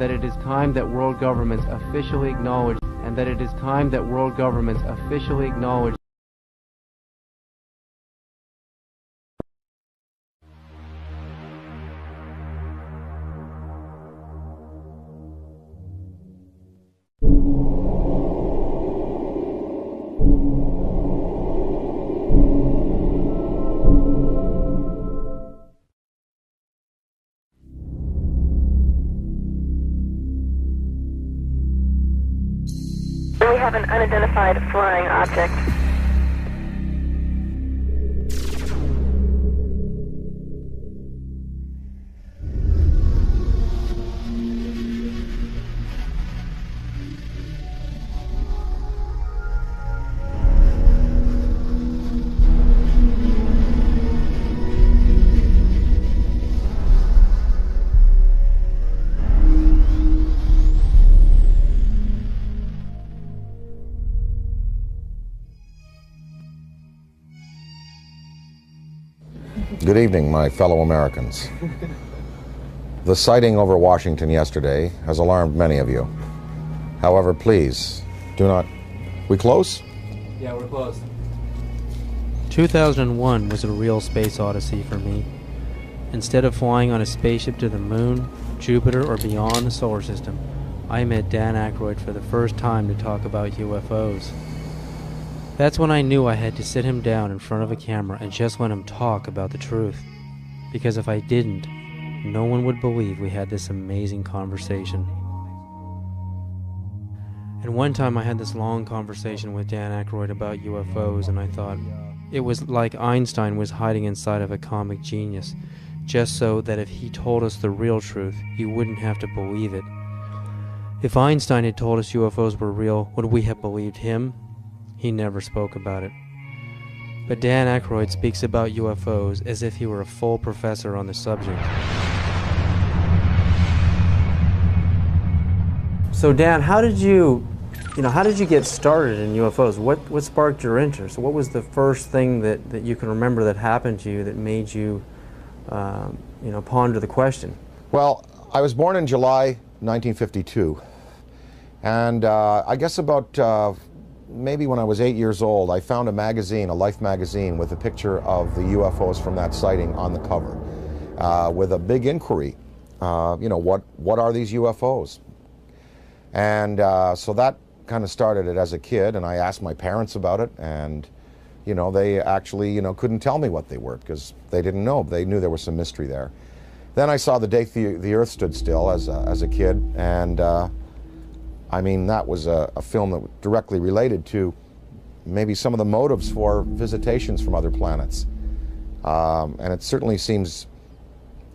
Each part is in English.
that it is time that world governments officially acknowledge, and that it is time that world governments officially acknowledge. We have an unidentified flying object. Good evening, my fellow Americans. The sighting over Washington yesterday has alarmed many of you. However, please, do not... We close? Yeah, we're close. 2001 was a real space odyssey for me. Instead of flying on a spaceship to the moon, Jupiter, or beyond the solar system, I met Dan Aykroyd for the first time to talk about UFOs. That's when I knew I had to sit him down in front of a camera and just let him talk about the truth. Because if I didn't, no one would believe we had this amazing conversation. And one time I had this long conversation with Dan Aykroyd about UFOs, and I thought it was like Einstein was hiding inside of a comic genius, just so that if he told us the real truth, you wouldn't have to believe it. If Einstein had told us UFOs were real, would we have believed him? He never spoke about it. But Dan Aykroyd speaks about UFOs as if he were a full professor on the subject. So Dan, how did you get started in UFOs? What sparked your interest? What was the first thing that you can remember that happened to you that made you, ponder the question? Well, I was born in July 1952. And I guess about maybe when I was 8 years old, I found a magazine, a Life magazine, with a picture of the UFOs from that sighting on the cover, with a big inquiry. What are these UFOs? And so that kind of started it as a kid, and I asked my parents about it, and they actually couldn't tell me what they were because they didn't know. They knew there was some mystery there. Then I saw The Day the Earth Stood Still as a kid, and that was a film that directly related to maybe some of the motives for visitations from other planets. And it certainly seems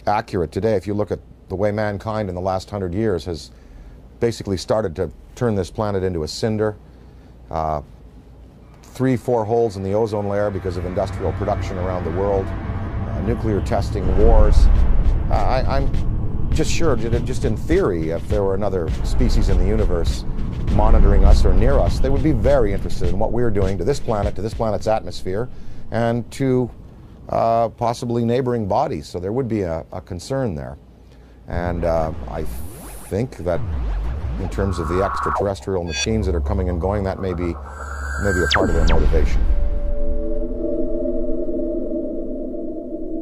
accurate today if you look at the way mankind in the last 100 years has basically started to turn this planet into a cinder. 3-4 holes in the ozone layer because of industrial production around the world, nuclear testing, wars. I'm just sure, just in theory, if there were another species in the universe monitoring us or near us, they would be very interested in what we're doing to this planet, to this planet's atmosphere, and to possibly neighboring bodies. So there would be a concern there. And I think that in terms of the extraterrestrial machines that are coming and going, that may be a part of their motivation.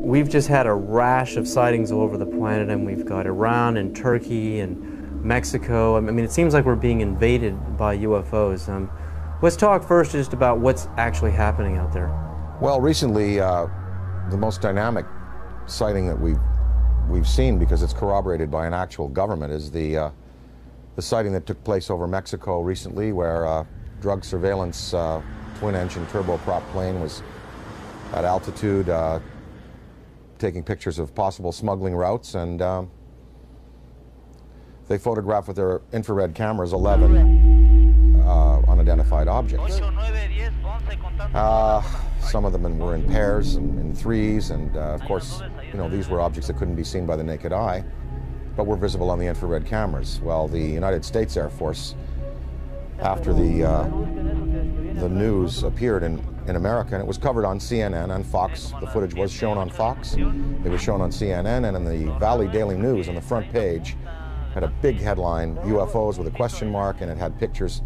We've just had a rash of sightings all over the planet, and we've got Iran and Turkey and Mexico. I mean, it seems like we're being invaded by UFOs. Let's talk first just about what's actually happening out there. Well, recently, the most dynamic sighting that we've seen, because it's corroborated by an actual government, is the sighting that took place over Mexico recently, where drug surveillance twin-engine turboprop plane was at altitude taking pictures of possible smuggling routes, and they photographed with their infrared cameras 11 unidentified objects. Some of them were in pairs and in threes, and of course, these were objects that couldn't be seen by the naked eye, but were visible on the infrared cameras. Well, the United States Air Force, after the news appeared in America, and it was covered on CNN and Fox. The footage was shown on Fox. It was shown on CNN, and in the Valley Daily News on the front page, had a big headline, UFOs with a question mark, and it had pictures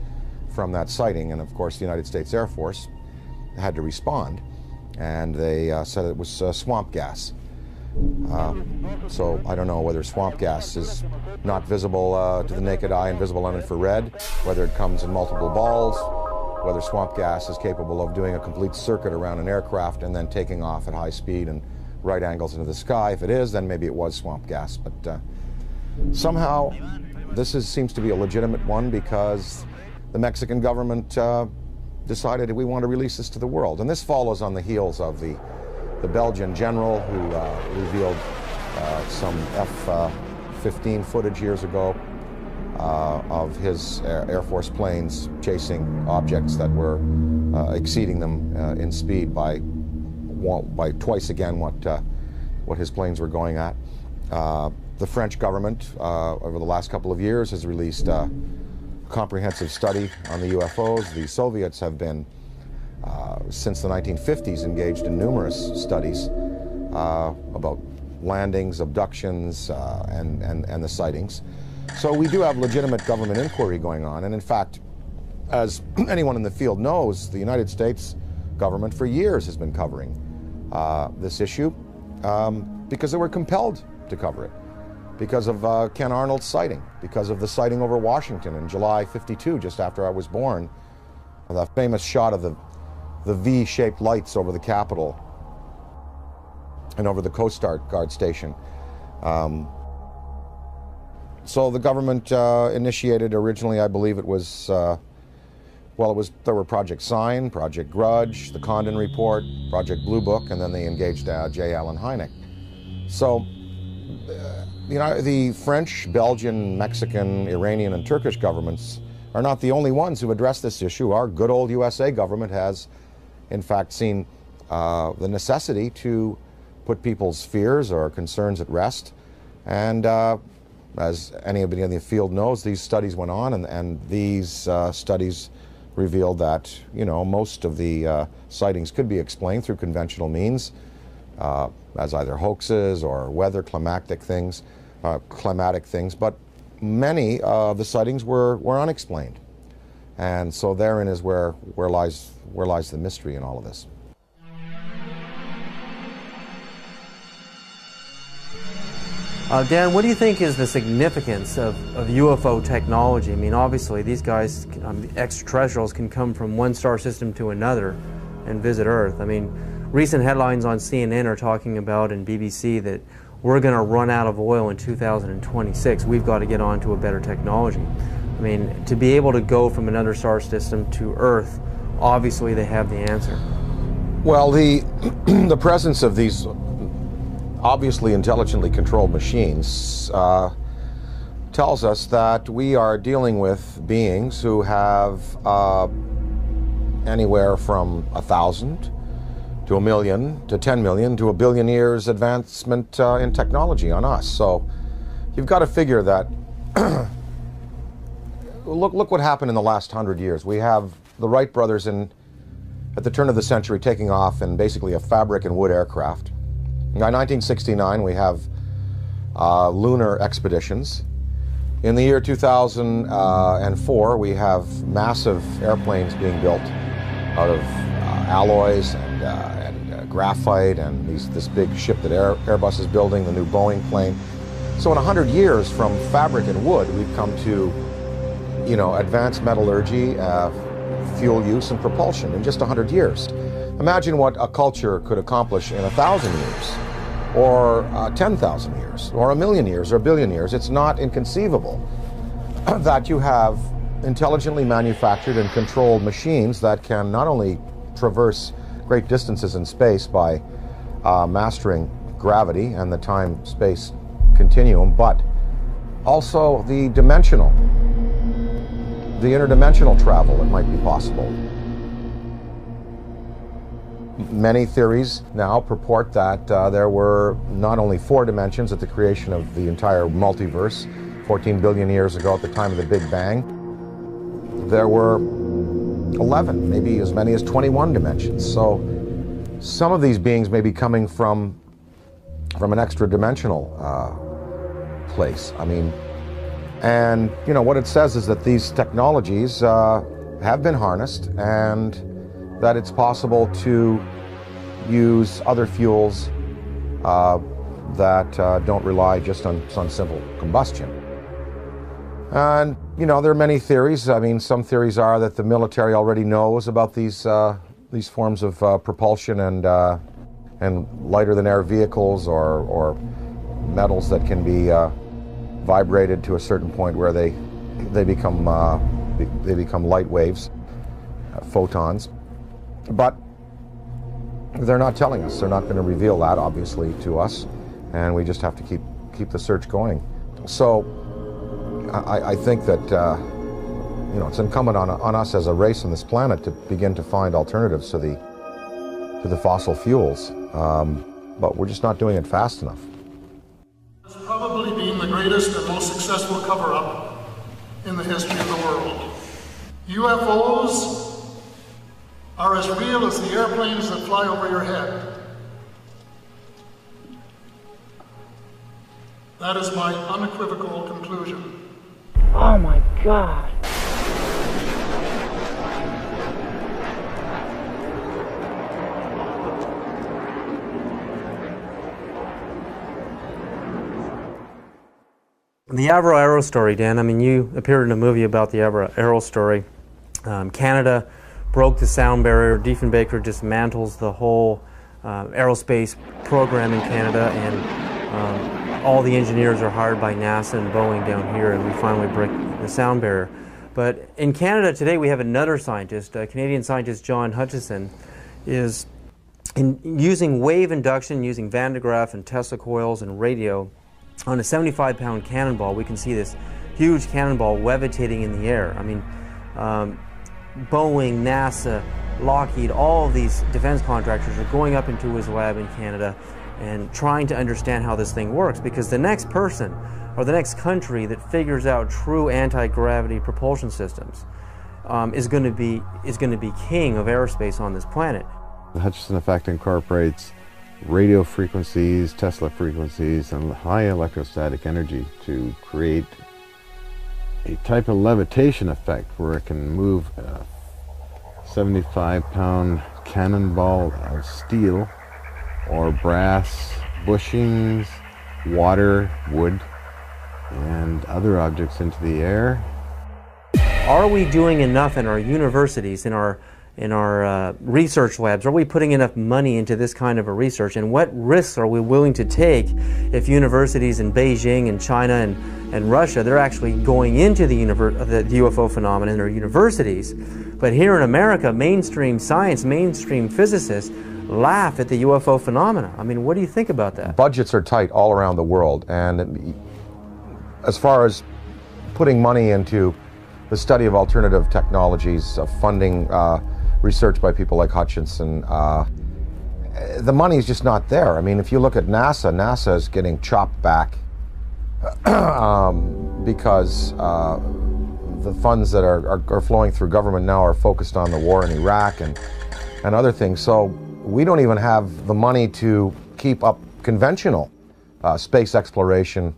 from that sighting. And of course, the United States Air Force had to respond, and they said it was swamp gas. So I don't know whether swamp gas is not visible to the naked eye and visible on infrared, whether it comes in multiple balls, whether swamp gas is capable of doing a complete circuit around an aircraft and then taking off at high speed and right angles into the sky. If it is, then maybe it was swamp gas. But somehow this seems to be a legitimate one, because the Mexican government decided we want to release this to the world. And this follows on the heels of the Belgian general who revealed some F-15 footage years ago of his Air Force planes chasing objects that were exceeding them in speed by twice again what his planes were going at. The French government over the last couple of years has released a comprehensive study on the UFOs. The Soviets have been since the 1950s engaged in numerous studies about landings, abductions, and the sightings. So we do have legitimate government inquiry going on, and in fact, as anyone in the field knows, the United States government for years has been covering this issue because they were compelled to cover it, because of Ken Arnold's sighting, because of the sighting over Washington in July '52, just after I was born, the famous shot of the V-shaped lights over the Capitol and over the Coast Guard station. So the government initiated originally, I believe it was, there were Project Sign, Project Grudge, the Condon Report, Project Blue Book, and then they engaged J. Allen Hynek. So the French, Belgian, Mexican, Iranian, and Turkish governments are not the only ones who address this issue. Our good old USA government has, in fact, seen the necessity to put people's fears or concerns at rest. And as anybody in the field knows, these studies went on, and these studies revealed that, most of the sightings could be explained through conventional means, as either hoaxes or weather, climatic things, but many of the sightings were unexplained. And so therein is where lies the mystery in all of this. Dan, what do you think is the significance of UFO technology? I mean, obviously, these guys, the extraterrestrials, can come from one star system to another and visit Earth. I mean, recent headlines on CNN are talking about, and BBC, that we're going to run out of oil in 2026. We've got to get on to a better technology. I mean, to be able to go from another star system to Earth, obviously they have the answer. Well, the presence of these obviously intelligently controlled machines tells us that we are dealing with beings who have anywhere from 1,000 to 1 million to 10 million to 1 billion years advancement in technology on us. So you've got to figure that look what happened in the last 100 years. We have the Wright brothers at the turn of the century taking off in basically a fabric and wood aircraft. In 1969, we have lunar expeditions. In the year 2004, we have massive airplanes being built out of alloys and graphite, and this big ship that Airbus is building, the new Boeing plane. So in 100 years, from fabric and wood, we've come to, advanced metallurgy, fuel use, and propulsion in just 100 years. Imagine what a culture could accomplish in 1,000 years, or 10,000 years, or 1 million years, or 1 billion years. It's not inconceivable that you have intelligently manufactured and controlled machines that can not only traverse great distances in space by mastering gravity and the time-space continuum, but also the interdimensional travel that might be possible. Many theories now purport that there were not only 4 dimensions at the creation of the entire multiverse 14 billion years ago at the time of the Big Bang. There were 11, maybe as many as 21 dimensions. So some of these beings may be coming from an extra dimensional place. I mean, And what it says is that these technologies have been harnessed, and that it's possible to use other fuels that don't rely just on simple combustion. And there are many theories. I mean, some theories are that the military already knows about these forms of propulsion and lighter than air vehicles or metals that can be vibrated to a certain point where they become light waves, photons. But they're not telling us. They're not going to reveal that, obviously, to us, and we just have to keep the search going. So I think that it's incumbent on us as a race on this planet to begin to find alternatives to the fossil fuels, but we're just not doing it fast enough. It's probably been the greatest and most successful cover-up in the history of the world. UFOs are as real as the airplanes that fly over your head. That is my unequivocal conclusion. Oh my God. The Avro Arrow story, Dan. I mean, you appeared in a movie about the Avro Arrow story. Canada broke the sound barrier. Diefenbaker dismantles the whole aerospace program in Canada, and all the engineers are hired by NASA and Boeing down here, and we finally break the sound barrier. But in Canada today, we have another scientist, Canadian scientist John Hutchison, is using wave induction, using Van de Graaff and Tesla coils and radio. On a 75-pound cannonball, we can see this huge cannonball levitating in the air. I mean, Boeing, NASA, Lockheed, all of these defense contractors are going up into his lab in Canada and trying to understand how this thing works, because the next person or the next country that figures out true anti-gravity propulsion systems is going to be king of aerospace on this planet. The Hutchison effect incorporates radio frequencies, Tesla frequencies, and high electrostatic energy to create a type of levitation effect where it can move a 75-pound cannonball of steel or brass bushings, water, wood, and other objects into the air. Are we doing enough in our universities, in our research labs? Are we putting enough money into this kind of a research? And what risks are we willing to take if universities in Beijing and China and Russia, they're actually going into the UFO phenomenon in their universities, but here in America, mainstream science, mainstream physicists laugh at the UFO phenomena? I mean, what do you think about that? Budgets are tight all around the world, and as far as putting money into the study of alternative technologies, funding research by people like Hutchison, the money is just not there. I mean, if you look at NASA, NASA is getting chopped back because the funds that are flowing through government now are focused on the war in Iraq and other things. So we don't even have the money to keep up conventional space exploration,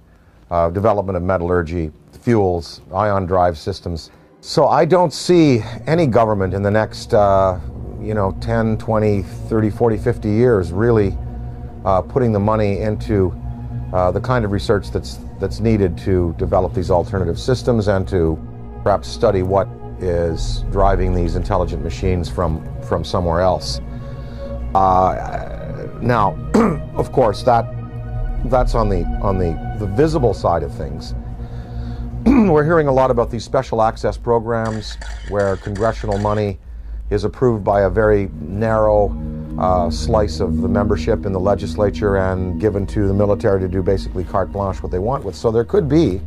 development of metallurgy, fuels, ion drive systems. So I don't see any government in the next 10, 20, 30, 40, 50 years really putting the money into the kind of research that's needed to develop these alternative systems and to perhaps study what is driving these intelligent machines from somewhere else. Now, of course, that's on the visible side of things. We're hearing a lot about these special access programs where congressional money is approved by a very narrow slice of the membership in the legislature and given to the military to do basically carte blanche what they want with. So there could be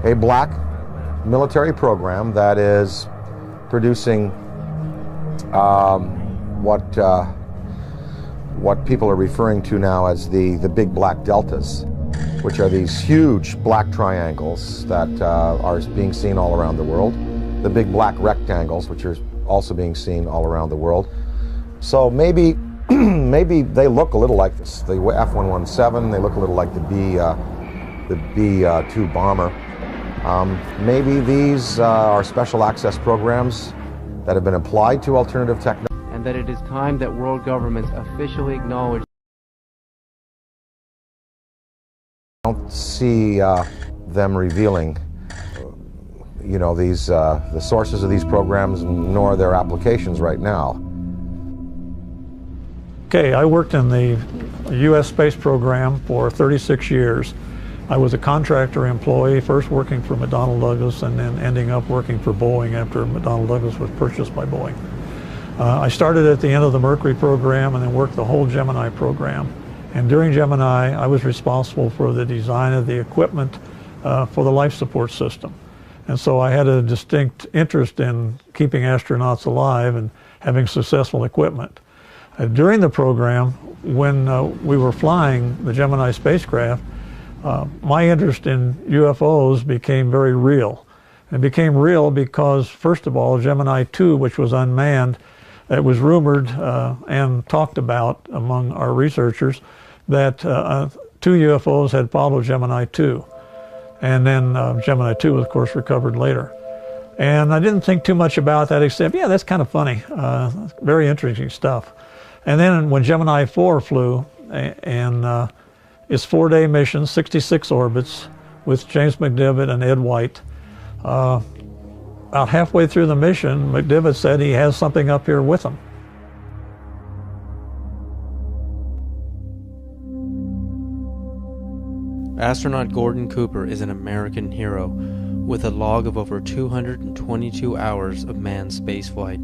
a black military program that is producing what people are referring to now as the big black deltas, which are these huge black triangles that are being seen all around the world. The big black rectangles, which are also being seen all around the world. So maybe they look a little like this. The F-117, they look a little like the B-2 bomber. Maybe these are special access programs that have been applied to alternative technology. And that it is time that world governments officially acknowledge. I don't see them revealing, these the sources of these programs, nor their applications right now. Okay, I worked in the U.S. space program for 36 years. I was a contractor employee, first working for McDonnell Douglas and then ending up working for Boeing after McDonnell Douglas was purchased by Boeing. I started at the end of the Mercury program and then worked the whole Gemini program. And during Gemini, I was responsible for the design of the equipment for the life support system. And so I had a distinct interest in keeping astronauts alive and having successful equipment. During the program, when we were flying the Gemini spacecraft, my interest in UFOs became very real. It became real because, first of all, Gemini 2, which was unmanned, it was rumored and talked about among our researchers that 2 UFOs had followed Gemini 2. And then Gemini 2 was, of course, recovered later. And I didn't think too much about that except, yeah, that's kind of funny. Very interesting stuff. And then when Gemini 4 flew, and its 4-day mission, 66 orbits, with James McDivitt and Ed White, about halfway through the mission, McDivitt said he has something up here with him. Astronaut Gordon Cooper is an American hero with a log of over 222 hours of manned spaceflight.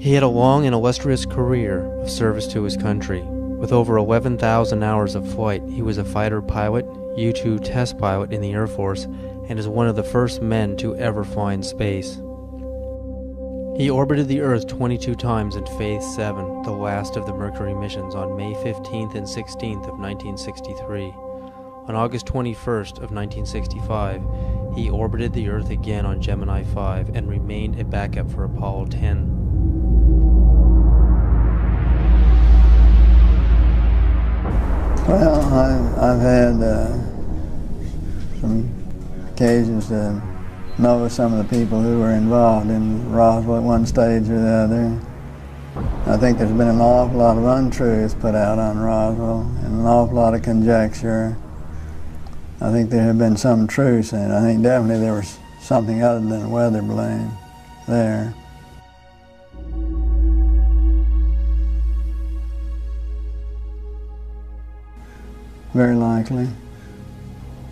He had a long and illustrious career of service to his country. With over 11,000 hours of flight, he was a fighter pilot, U-2 test pilot in the Air Force, and is one of the first men to ever fly in space. He orbited the Earth 22 times in Phase 7, the last of the Mercury missions, on May 15th and 16th of 1963. On August 21st of 1965, he orbited the Earth again on Gemini 5 and remained a backup for Apollo 10. Well, I've had some occasions to know some of the people who were involved in Roswell at one stage or the other. I think there's been an awful lot of untruths put out on Roswell and an awful lot of conjecture. I think there have been some truths in it. I think definitely there was something other than a weather balloon there. Very likely.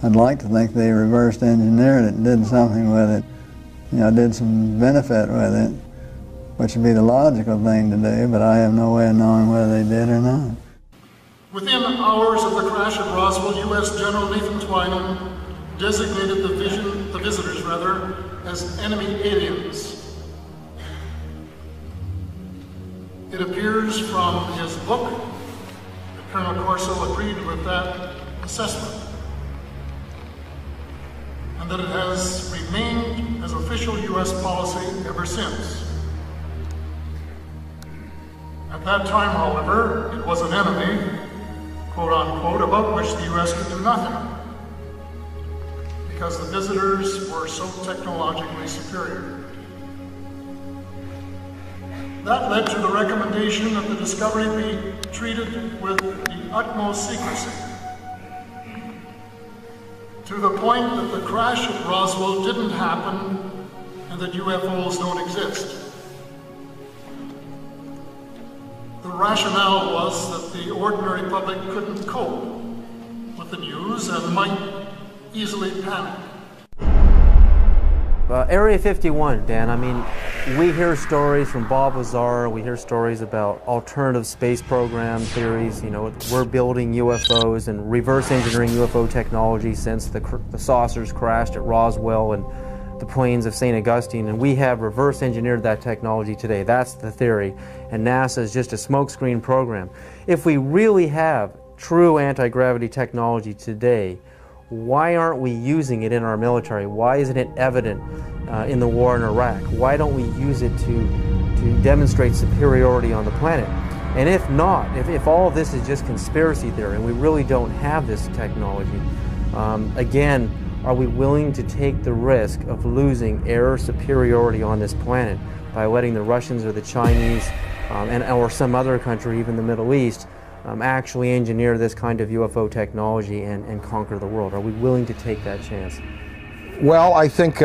I'd like to think they reversed engineered it and did something with it. Did some benefit with it, which would be the logical thing to do, but I have no way of knowing whether they did or not. Within hours of the crash at Roswell, U.S. General Nathan Twining designated the visitors as enemy aliens. It appears from his book that Colonel Corso agreed with that assessment, and that it has remained as official U.S. policy ever since. At that time, however, it was an enemy, quote unquote, about which the U.S. could do nothing, because the visitors were so technologically superior. That led to the recommendation that the discovery be treated with the utmost secrecy, to the point that the crash at Roswell didn't happen and that UFOs don't exist. The rationale was that the ordinary public couldn't cope with the news and might easily panic. Area 51, Dan, I mean, we hear stories from Bob Lazar, we hear stories about alternative space program theories, we're building UFOs and reverse engineering UFO technology since the saucers crashed at Roswell and the plains of St. Augustine, and we have reverse engineered that technology today. That's the theory, and NASA is just a smokescreen program. If we really have true anti-gravity technology today, why aren't we using it in our military? Why isn't it evident in the war in Iraq? Why don't we use it to demonstrate superiority on the planet? And if not, if all of this is just conspiracy theory and we really don't have this technology, again, Are we willing to take the risk of losing air superiority on this planet by letting the Russians or the Chinese or some other country, even the Middle East, actually engineer this kind of UFO technology and conquer the world? Are we willing to take that chance? Well, I think,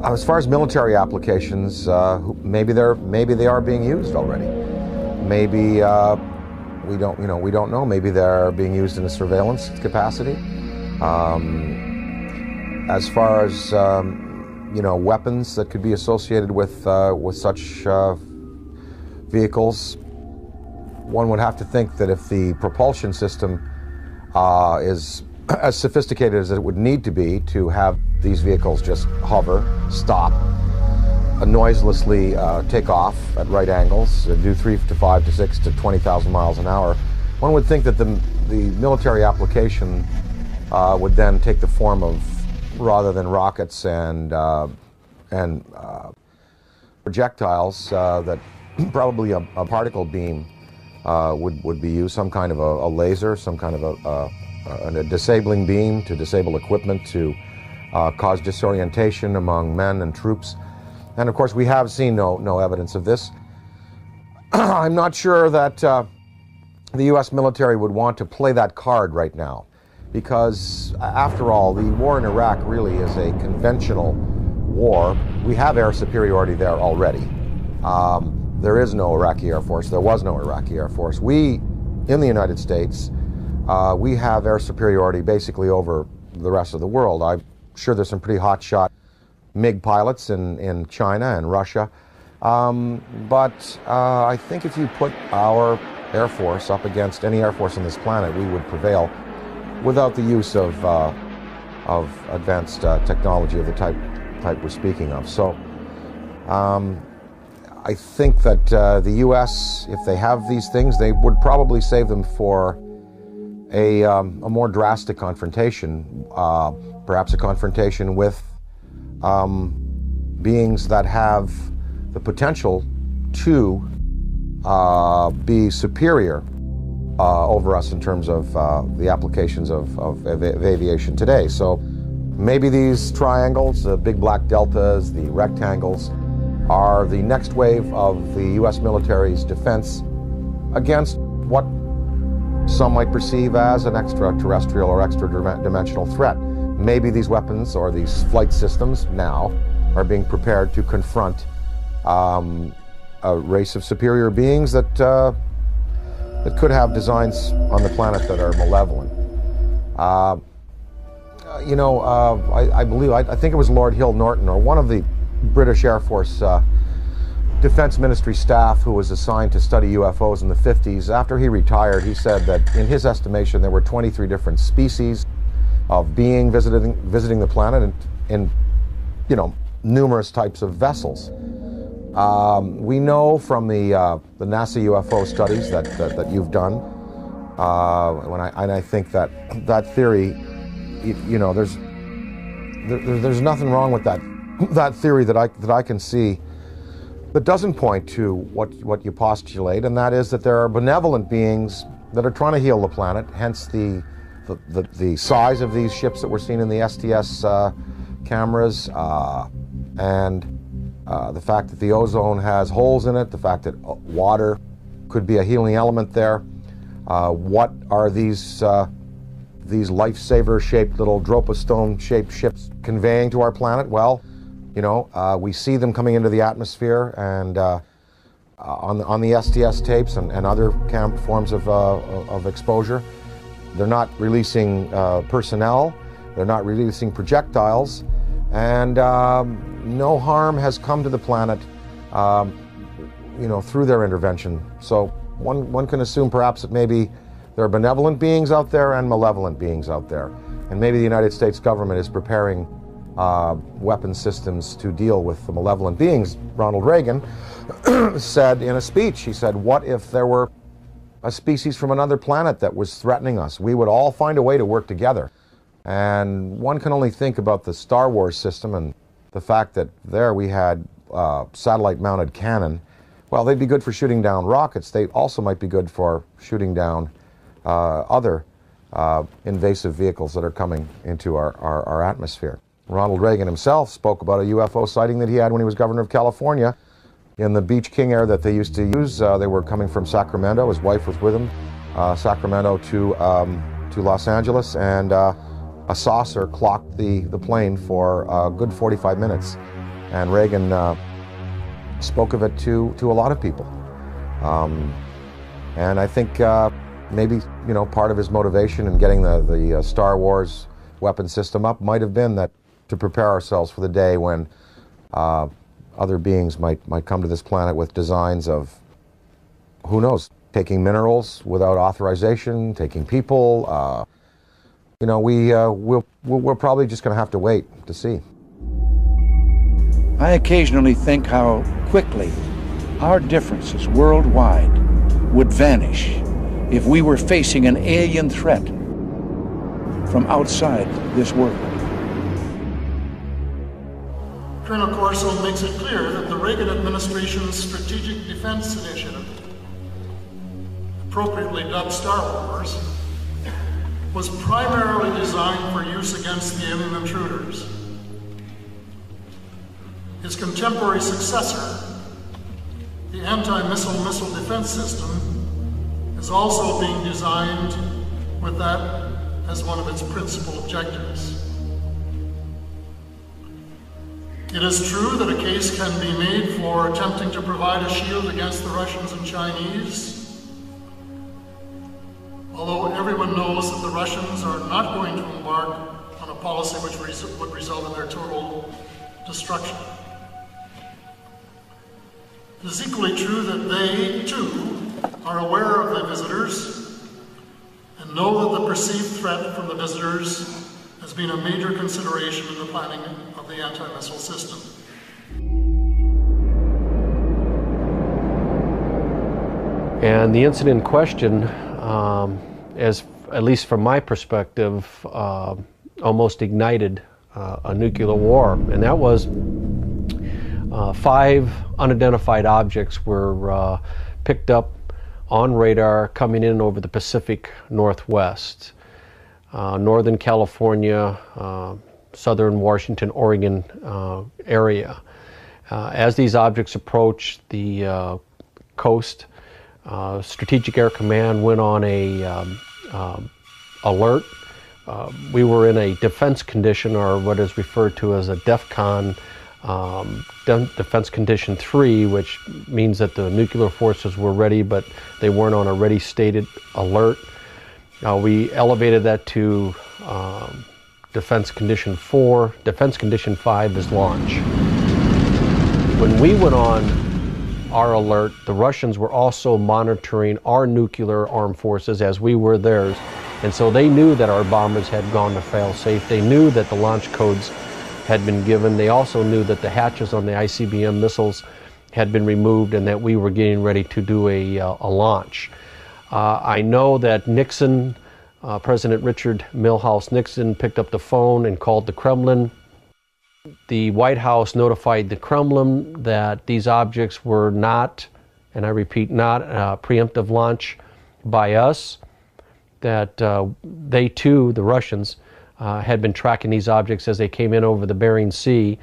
as far as military applications, maybe they are being used already. Maybe we don't know. Maybe they're being used in a surveillance capacity. As far as weapons that could be associated with such vehicles, one would have to think that if the propulsion system is as sophisticated as it would need to be to have these vehicles just hover, stop, noiselessly take off at right angles, do 3 to 5 to 6 to 20,000 miles an hour, one would think that the military application would then take the form of, rather than rockets and projectiles, that probably a particle beam would be used, some kind of a laser, some kind of a disabling beam to disable equipment, to cause disorientation among men and troops. And of course, we have seen no evidence of this. I'm not sure that the U.S. military would want to play that card right now, because after all, the war in Iraq really is a conventional war. We have air superiority there already. There is no Iraqi Air Force. There was no Iraqi Air Force. We, in the United States, we have air superiority basically over the rest of the world. I'm sure there's some pretty hotshot MiG pilots in China and Russia. But I think if you put our Air Force up against any Air Force on this planet, we would prevail without the use of advanced technology of the type we're speaking of. So I think that the U.S., if they have these things, they would probably save them for a more drastic confrontation, perhaps a confrontation with beings that have the potential to be superior over us in terms of the applications of aviation today. So maybe these triangles, the big black deltas, the rectangles, are the next wave of the U.S. military's defense against what some might perceive as an extraterrestrial or extra-dimensional threat. Maybe these weapons or these flight systems now are being prepared to confront a race of superior beings that could have designs on the planet that are malevolent. I think it was Lord Hill Norton, or one of the British Air Force Defense Ministry staff who was assigned to study UFOs in the 50s. After he retired, he said that in his estimation there were 23 different species of being visiting the planet in numerous types of vessels. We know from the NASA UFO studies that you've done, and I think that theory, there's nothing wrong with that theory that I can see that doesn't point to what you postulate, and that is that there are benevolent beings that are trying to heal the planet, hence the size of these ships that we're seeing in the STS cameras, and the fact that the ozone has holes in it, the fact that water could be a healing element there. What are these lifesaver-shaped little Dropostone-shaped ships conveying to our planet? Well, we see them coming into the atmosphere, and on the STS tapes and other forms of exposure, they're not releasing personnel, they're not releasing projectiles, and no harm has come to the planet, through their intervention. So one can assume perhaps that maybe there are benevolent beings out there and malevolent beings out there, and maybe the United States government is preparing weapon systems to deal with the malevolent beings. Ronald Reagan said in a speech, he said, what if there were a species from another planet that was threatening us? We would all find a way to work together. And one can only think about the Star Wars system and the fact that there we had satellite-mounted cannon. Well, they'd be good for shooting down rockets. They also might be good for shooting down other invasive vehicles that are coming into our atmosphere. Ronald Reagan himself spoke about a UFO sighting that he had when he was governor of California in the Beach King Air that they used to use. They were coming from Sacramento. His wife was with him, Sacramento to Los Angeles, and a saucer clocked the plane for a good 45 minutes. And Reagan spoke of it to a lot of people. And I think maybe, part of his motivation in getting the Star Wars weapon system up might have been that to prepare ourselves for the day when other beings might come to this planet with designs of, who knows, taking minerals without authorization, taking people. We're probably just going to have to wait to see. I occasionally think how quickly our differences worldwide would vanish if we were facing an alien threat from outside this world. Colonel Corso makes it clear that the Reagan administration's Strategic Defense Initiative, appropriately dubbed Star Wars, was primarily designed for use against the alien intruders. His contemporary successor, the anti-missile missile defense system, is also being designed with that as one of its principal objectives. It is true that a case can be made for attempting to provide a shield against the Russians and Chinese, although everyone knows that the Russians are not going to embark on a policy which would result in their total destruction. It is equally true that they, too, are aware of the visitors and know that the perceived threat from the visitors has been a major consideration in the planning of the anti-missile system. And the incident in question, as at least from my perspective, almost ignited a nuclear war, and that was 5 unidentified objects were picked up on radar coming in over the Pacific Northwest, Northern California, Southern Washington, Oregon area. As these objects approached the coast, Strategic Air Command went on a alert. We were in a defense condition, or what is referred to as a DEFCON, Defense Condition 3, which means that the nuclear forces were ready, but they weren't on a ready stated alert. We elevated that to Defense Condition 4. Defense Condition 5 is launch. When we went on our alert, the Russians were also monitoring our nuclear armed forces as we were theirs. And so they knew that our bombers had gone to fail-safe. They knew that the launch codes had been given. They also knew that the hatches on the ICBM missiles had been removed and that we were getting ready to do a launch. I know that Nixon, President Richard Milhouse Nixon, picked up the phone and called the Kremlin. The White House notified the Kremlin that these objects were not, and I repeat, not a preemptive launch by us, that they too, the Russians, had been tracking these objects as they came in over the Bering Sea.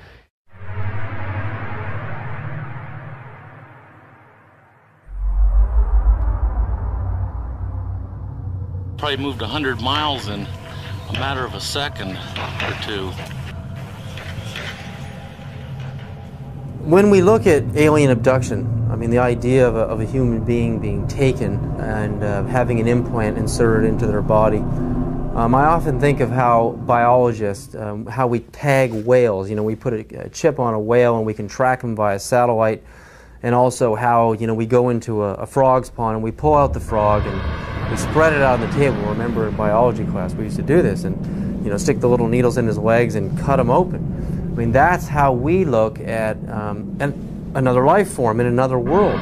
Probably moved 100 miles in a matter of a second or two. When we look at alien abduction, I mean, the idea of a human being being taken and having an implant inserted into their body, I often think of how biologists, how we tag whales. You know, we put a chip on a whale and we can track them via satellite, and also how, you know, we go into a frog's pond and we pull out the frog and we spread it out on the table. Remember in biology class we used to do this, and, you know, stick the little needles in his legs and cut him open. I mean, that's how we look at another life form in another world.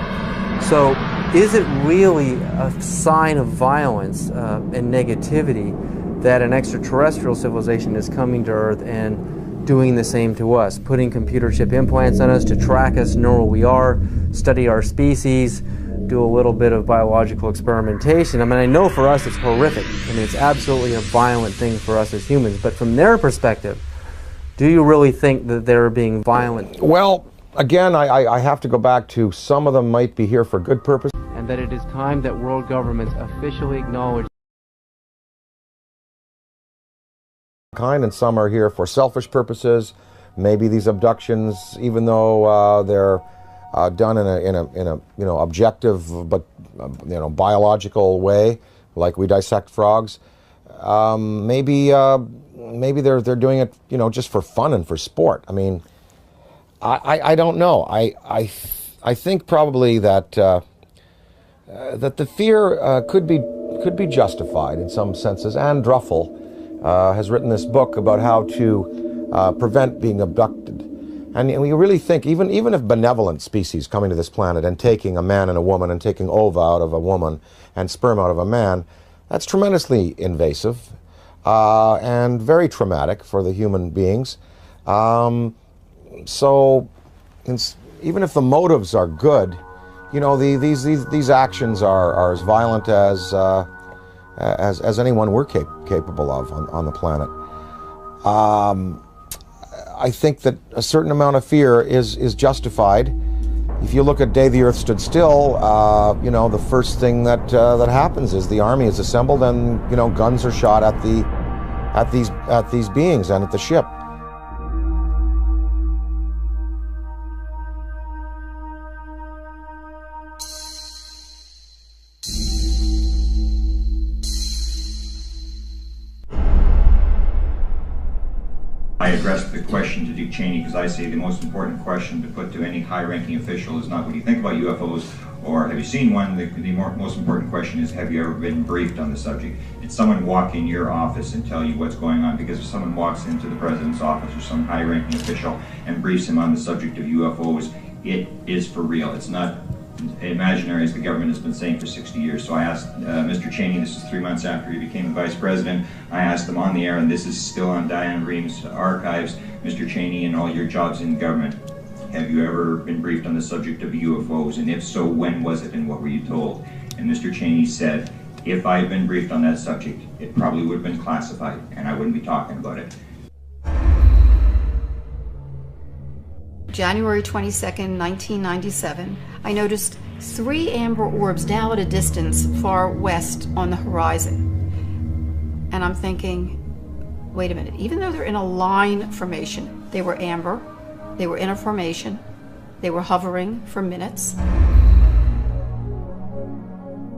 So is it really a sign of violence and negativity that an extraterrestrial civilization is coming to Earth and doing the same to us, putting computer chip implants on us to track us, know where we are, study our species, do a little bit of biological experimentation. I mean, I know for us it's horrific. I mean, it's absolutely a violent thing for us as humans. But from their perspective, do you really think that they're being violent? Well, again, I have to go back to some of them might be here for good purpose. And that it is time that world governments officially acknowledge Kind, and some are here for selfish purposes. Maybe these abductions, even though they're done in a objective but biological way, like we dissect frogs, maybe they're doing it just for fun and for sport. I mean, I don't know. I think probably that that the fear could be justified in some senses. Anne Druffel has written this book about how to prevent being abducted. And we really think, even if benevolent species coming to this planet and taking a man and a woman and taking ova out of a woman and sperm out of a man, that's tremendously invasive and very traumatic for the human beings. So even if the motives are good, these actions are as violent as anyone we're capable of on the planet. I think that a certain amount of fear is justified. If you look at Day the Earth Stood Still, the first thing that happens is the army is assembled and guns are shot at these beings and at the ship. I addressed the question to Dick Cheney because I say the most important question to put to any high-ranking official is not what do you think about UFOs or have you seen one. The most important question is, have you ever been briefed on the subject? Did someone walk in your office and tell you what's going on? Because if someone walks into the president's office or some high-ranking official and briefs him on the subject of UFOs, it is for real. It's not imaginary, as the government has been saying for 60 years. So I asked Mr. Cheney, this is 3 months after he became the vice president, I asked him on the air, and this is still on Diane Ream's archives, Mr. Cheney, in all your jobs in government, have you ever been briefed on the subject of UFOs? And if so, when was it and what were you told? And Mr. Cheney said, if I had been briefed on that subject, it probably would have been classified and I wouldn't be talking about it. January 22nd, 1997, I noticed 3 amber orbs now at a distance far west on the horizon. And I'm thinking, wait a minute, even though they're in a line formation, they were amber, they were in a formation, they were hovering for minutes.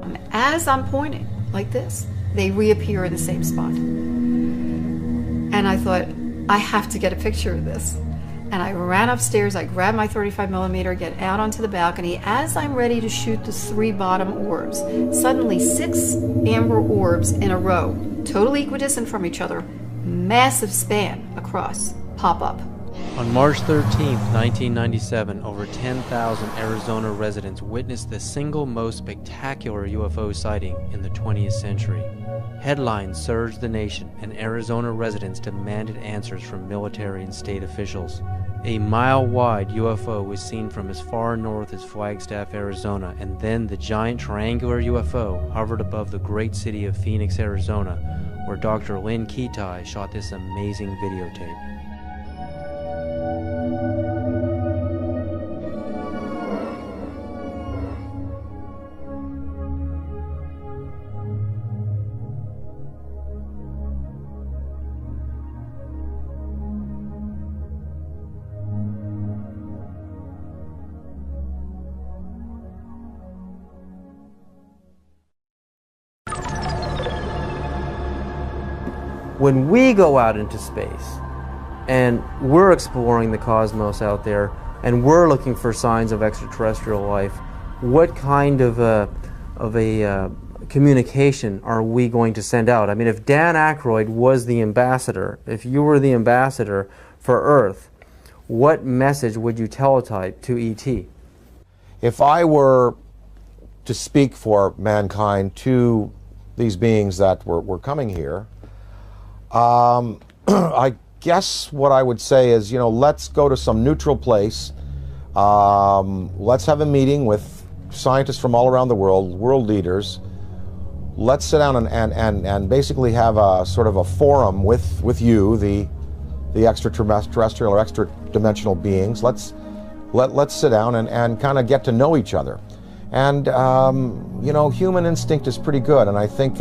And as I'm pointing like this, they reappear in the same spot. And I thought, I have to get a picture of this. And I ran upstairs, I grabbed my 35mm, get out onto the balcony. As I'm ready to shoot the 3 bottom orbs, suddenly 6 amber orbs in a row, totally equidistant from each other, massive span across, pop up. On March 13, 1997, over 10,000 Arizona residents witnessed the single most spectacular UFO sighting in the 20th century. Headlines surged the nation, and Arizona residents demanded answers from military and state officials. A mile-wide UFO was seen from as far north as Flagstaff, Arizona, and then the giant triangular UFO hovered above the great city of Phoenix, Arizona, where Dr. Lynn Ketai shot this amazing videotape. When we go out into space and we're exploring the cosmos out there and we're looking for signs of extraterrestrial life, what kind of a communication are we going to send out? I mean, if Dan Aykroyd was the ambassador, if you were the ambassador for Earth, what message would you teletype to ET? If I were to speak for mankind to these beings that were coming here, I guess what I would say is, let's go to some neutral place. Let's have a meeting with scientists from all around the world, world leaders. Let's sit down and basically have a sort of a forum with you, the extraterrestrial or extra-dimensional beings. Let's sit down and kind of get to know each other. And, you know, human instinct is pretty good, and I think,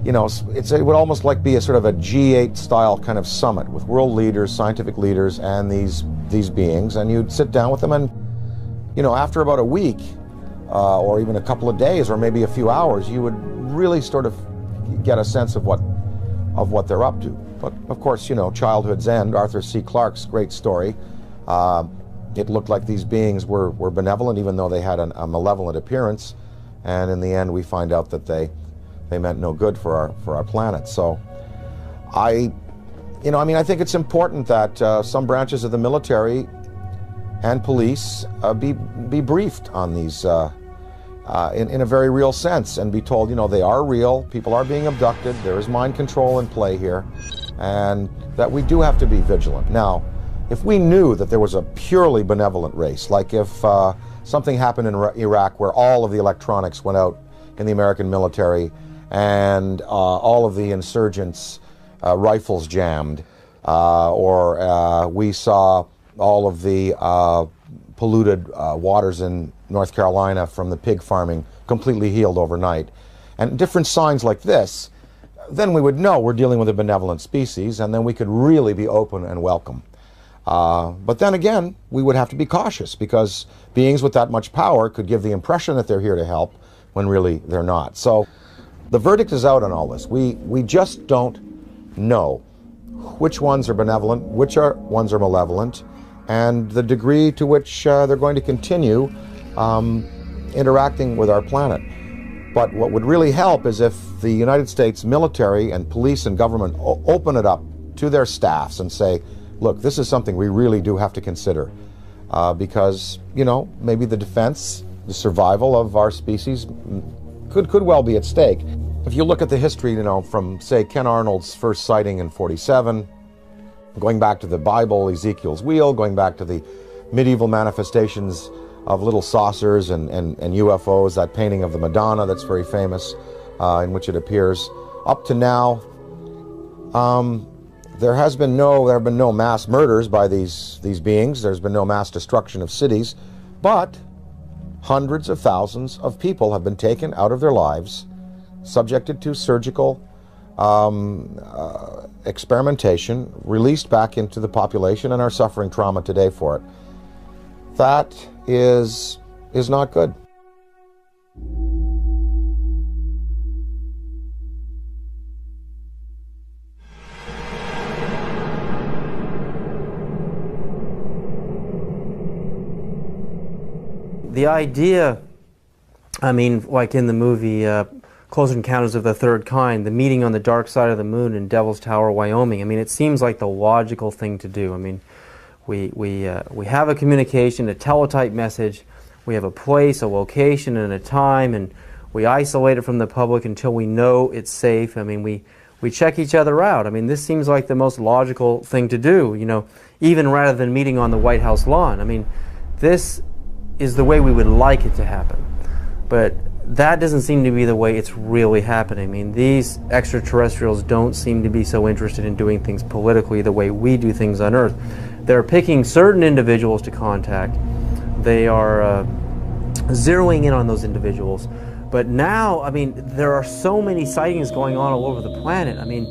you know, it would almost like be a sort of a G8 style kind of summit with world leaders, scientific leaders, and these beings, and you'd sit down with them, and, you know, after about a week, or even a couple of days, or maybe a few hours, you would really sort of get a sense of what they're up to. But of course, you know, childhood's end, Arthur C. Clarke's great story. It looked like these beings were benevolent, even though they had a malevolent appearance, and in the end, we find out that they meant no good for our planet. So, I think it's important that some branches of the military and police be briefed on these in a very real sense, and be told, you know, they are real, people are being abducted, there is mind control in play here, and that we do have to be vigilant. Now, if we knew that there was a purely benevolent race, like if something happened in Iraq where all of the electronics went out in the American military and all of the insurgents' rifles jammed, or we saw all of the polluted waters in North Carolina from the pig farming completely healed overnight, and different signs like this, then we would know we're dealing with a benevolent species, and then we could really be open and welcome. But then again, we would have to be cautious, because beings with that much power could give the impression that they're here to help when really they're not. So the verdict is out on all this. We just don't know which ones are benevolent, which ones are malevolent, and the degree to which they're going to continue interacting with our planet. But what would really help is if the United States military and police and government open it up to their staffs and say, look, this is something we really do have to consider, because, you know, maybe the defense, the survival of our species could well be at stake. If you look at the history, you know, from, say, Ken Arnold's first sighting in '47, going back to the Bible, Ezekiel's wheel, going back to the medieval manifestations of little saucers and UFOs, that painting of the Madonna that's very famous, in which it appears, up to now, there have been no mass murders by these beings. There's been no mass destruction of cities, but hundreds of thousands of people have been taken out of their lives, subjected to surgical experimentation, released back into the population, and are suffering trauma today for it. That is not good. The idea, I mean, like in the movie Close Encounters of the Third Kind, the meeting on the dark side of the moon in Devil's Tower, Wyoming, I mean, it seems like the logical thing to do. I mean, we have a communication, a teletype message, we have a place, a location, and a time, and we isolate it from the public until we know it's safe. I mean, we check each other out. I mean, this seems like the most logical thing to do, you know, even rather than meeting on the White House lawn. I mean, this is the way we would like it to happen. But that doesn't seem to be the way it's really happening. I mean, these extraterrestrials don't seem to be so interested in doing things politically the way we do things on Earth. They're picking certain individuals to contact. They are zeroing in on those individuals. But now, I mean, there are so many sightings going on all over the planet. I mean,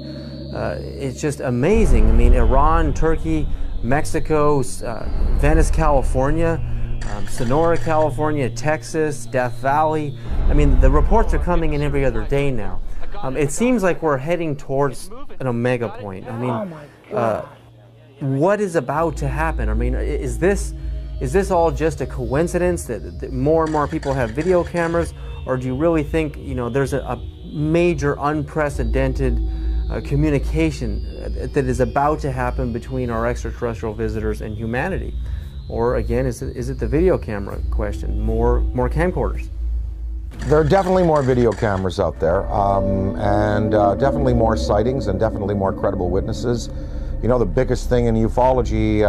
it's just amazing. I mean, Iran, Turkey, Mexico, Venice, California, Sonora, California, Texas, Death Valley. I mean, the reports are coming in every other day now. It seems like we're heading towards an omega point. I mean, what is about to happen? I mean, is this all just a coincidence that more and more people have video cameras, or do you really think, you know, there's a major unprecedented communication that is about to happen between our extraterrestrial visitors and humanity? Or again, is it the video camera question? More camcorders? There are definitely more video cameras out there, and definitely more sightings, and definitely more credible witnesses. You know, the biggest thing in ufology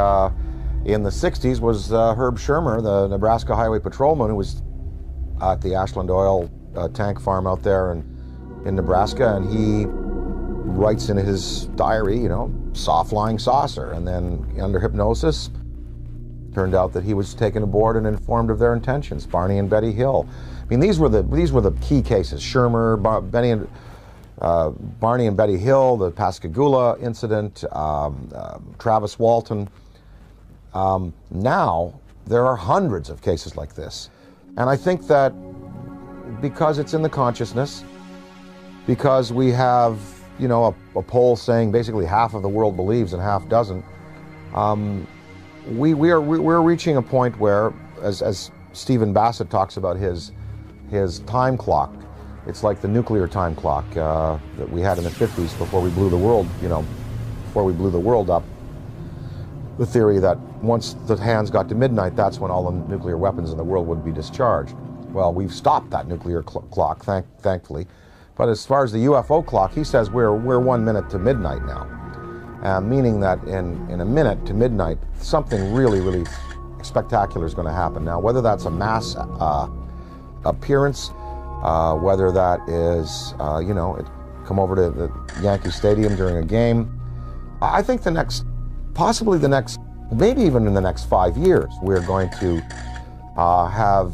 in the 60s was Herb Shermer, the Nebraska Highway Patrolman, who was at the Ashland Oil tank farm out there in Nebraska, and he writes in his diary, you know, soft flying saucer, and then under hypnosis, turned out that he was taken aboard and informed of their intentions. Barney and Betty Hill. I mean, these were the key cases. Shermer, Barney and Betty Hill, the Pascagoula incident, Travis Walton. Now there are hundreds of cases like this, and I think that because it's in the consciousness, because we have, you know, a poll saying basically half of the world believes and half doesn't. We're reaching a point where, as Stephen Bassett talks about his time clock, it's like the nuclear time clock that we had in the 50s before we blew the world, you know, before we blew the world up. The theory that once the hands got to midnight, that's when all the nuclear weapons in the world would be discharged. Well, we've stopped that nuclear clock, thankfully. But as far as the UFO clock, he says we're 1 minute to midnight now, meaning that in a minute to midnight, something really, really spectacular is going to happen. Now, whether that's a mass appearance, whether that is, you know, come over to the Yankee Stadium during a game, I think possibly the next, maybe even in the next 5 years, we're going to have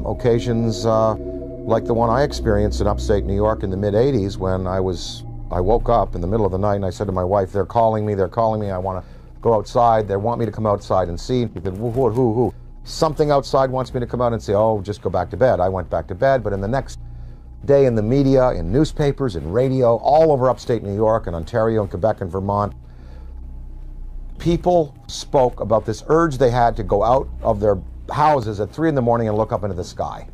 occasions like the one I experienced in upstate New York in the mid-'80s when I woke up in the middle of the night and I said to my wife, they're calling me, I want to go outside, they want me to come outside and see. She said, who? Something outside wants me to come out and say, oh, just go back to bed. I went back to bed, but in the next day in the media, in newspapers, in radio, all over upstate New York and Ontario and Quebec and Vermont, people spoke about this urge they had to go out of their houses at 3 in the morning and look up into the sky.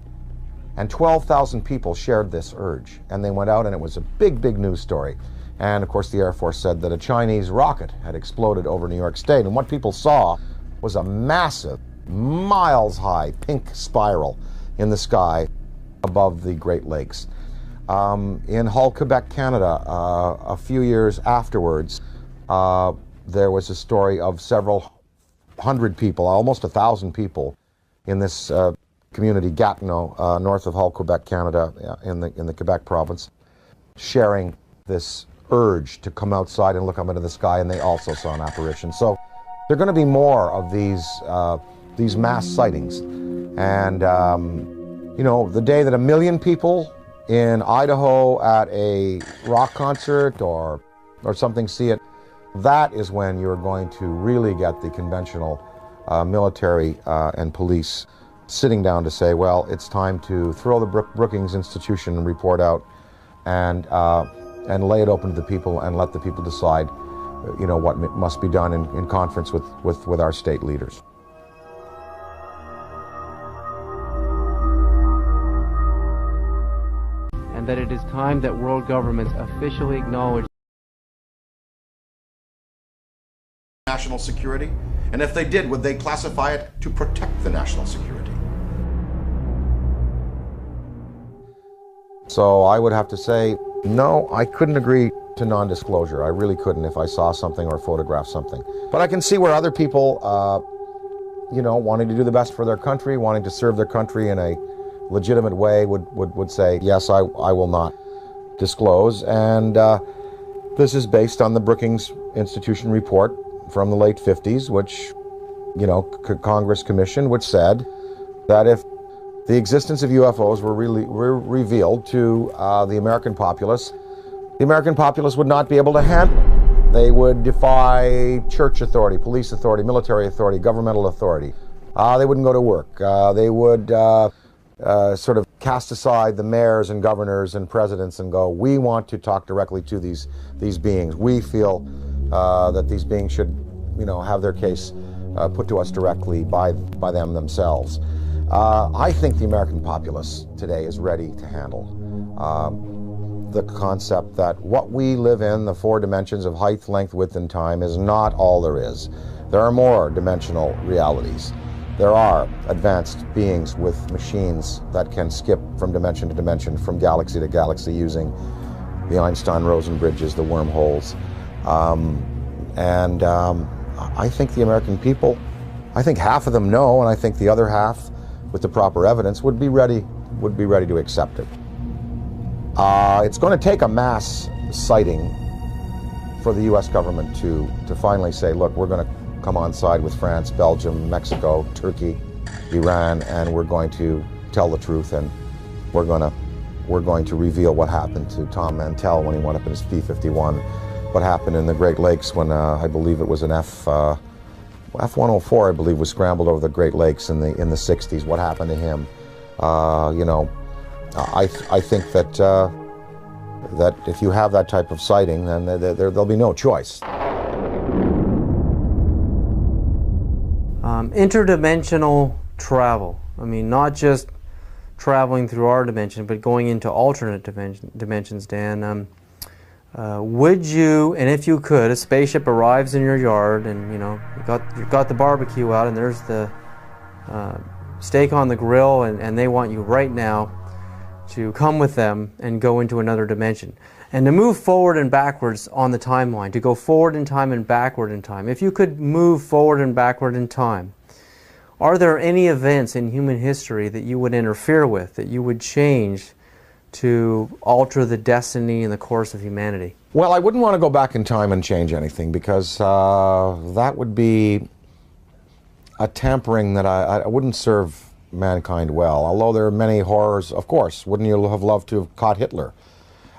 And 12,000 people shared this urge, and they went out, and it was a big, big news story. And of course the Air Force said that a Chinese rocket had exploded over New York State, and what people saw was a massive, miles-high pink spiral in the sky above the Great Lakes. In Hull, Quebec, Canada, a few years afterwards, there was a story of several hundred people, almost 1,000 people, in this community, Gatineau, north of Hull, Quebec, Canada, in the Quebec province, sharing this urge to come outside and look up into the sky, and they also saw an apparition. So there are going to be more of these mass sightings. And, you know, the day that 1 million people in Idaho at a rock concert or something see it, that is when you're going to really get the conventional military and police sitting down to say, well, it's time to throw the Brookings Institution report out and lay it open to the people and let the people decide, you know, what must be done in conference with our state leaders. And that it is time that world governments officially acknowledge national security, and if they did, would they classify it to protect the national security? So I would have to say, no, I couldn't agree to non-disclosure. I really couldn't if I saw something or photographed something. But I can see where other people, you know, wanting to do the best for their country, wanting to serve their country in a legitimate way would say, yes, I will not disclose. And this is based on the Brookings Institution report from the late 50s, which, you know, Congress commissioned, which said that if the existence of UFOs were revealed to the American populace would not be able to handle it. They would defy church authority, police authority, military authority, governmental authority. They wouldn't go to work. They would sort of cast aside the mayors and governors and presidents and go, we want to talk directly to these beings. We feel that these beings should, you know, have their case put to us directly by them themselves. I think the American populace today is ready to handle the concept that what we live in, the 4 dimensions of height, length, width, and time, is not all there is. There are more dimensional realities. There are advanced beings with machines that can skip from dimension to dimension, from galaxy to galaxy, using the Einstein-Rosen bridges, the wormholes. I think the American people I think half of them know, and I think the other half, with the proper evidence, would be ready to accept it. It's going to take a mass sighting for the U.S. government to finally say, look, we're going to come on side with France, Belgium, Mexico, Turkey, Iran, and we're going to tell the truth, and we're going to reveal what happened to Tom Mantell when he went up in his P-51, what happened in the Great Lakes when I believe it was an F-104, I believe, was scrambled over the Great Lakes in the 60s. What happened to him? You know, I think that that if you have that type of sighting, then there'll be no choice. Interdimensional travel. I mean, not just traveling through our dimension, but going into alternate dimensions, Dan. Would you, and if you could, a spaceship arrives in your yard, and you know you got the barbecue out, and there's the steak on the grill, and they want you right now to come with them and go into another dimension, and to move forward and backwards on the timeline, to go forward in time and backward in time. If you could move forward and backward in time, are there any events in human history that you would interfere with, that you would change to alter the destiny and the course of humanity? Well, I wouldn't want to go back in time and change anything, because that would be a tampering that I wouldn't serve mankind well. Although there are many horrors, of course. Wouldn't you have loved to have caught Hitler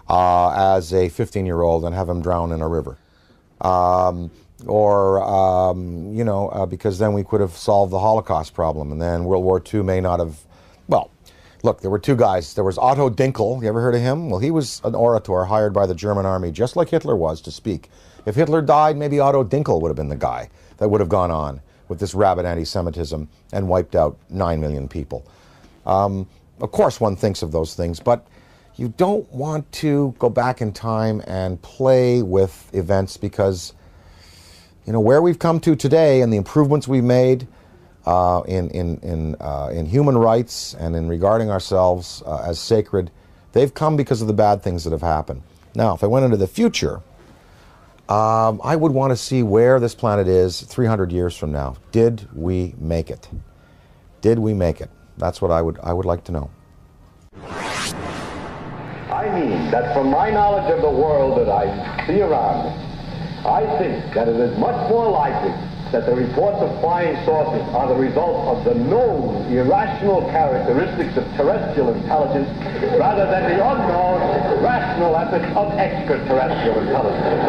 as a 15-year-old and have him drown in a river? You know, because then we could have solved the Holocaust problem, and then World War II may not have, well, look, there were two guys. There was Otto Dinkel. You ever heard of him? Well, he was an orator hired by the German army, just like Hitler was, to speak. If Hitler died, maybe Otto Dinkel would have been the guy that would have gone on with this rabid anti-Semitism and wiped out 9 million people. Of course, one thinks of those things, but you don't want to go back in time and play with events, because, you know, where we've come to today and the improvements we've made in human rights and in regarding ourselves as sacred, they've come because of the bad things that have happened. Now, if I went into the future, I would want to see where this planet is 300 years from now. Did we make it? Did we make it? That's what I would like to know. I mean that from my knowledge of the world that I see around me, I think that it is much more likely that the reports of flying saucers are the result of the known irrational characteristics of terrestrial intelligence rather than the unknown rational efforts of extraterrestrial intelligence.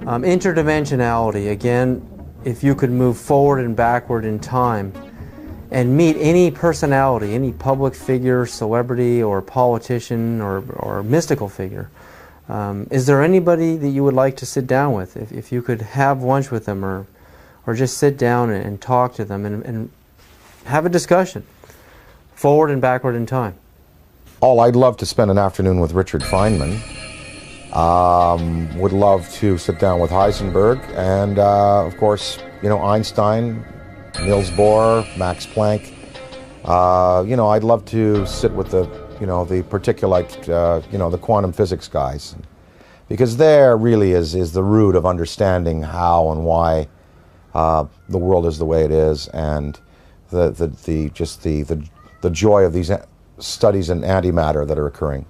Interdimensionality, again, if you could move forward and backward in time and meet any personality, any public figure, celebrity, or politician, or mystical figure, is there anybody that you would like to sit down with? If you could have lunch with them, or just sit down and talk to them and have a discussion, forward and backward in time? Oh, I'd love to spend an afternoon with Richard Feynman. Would love to sit down with Heisenberg, and of course, you know, Einstein, Niels Bohr, Max Planck. You know, I'd love to sit with the particulate, the quantum physics guys, because there really is the root of understanding how and why the world is the way it is, and the joy of these studies in antimatter that are occurring.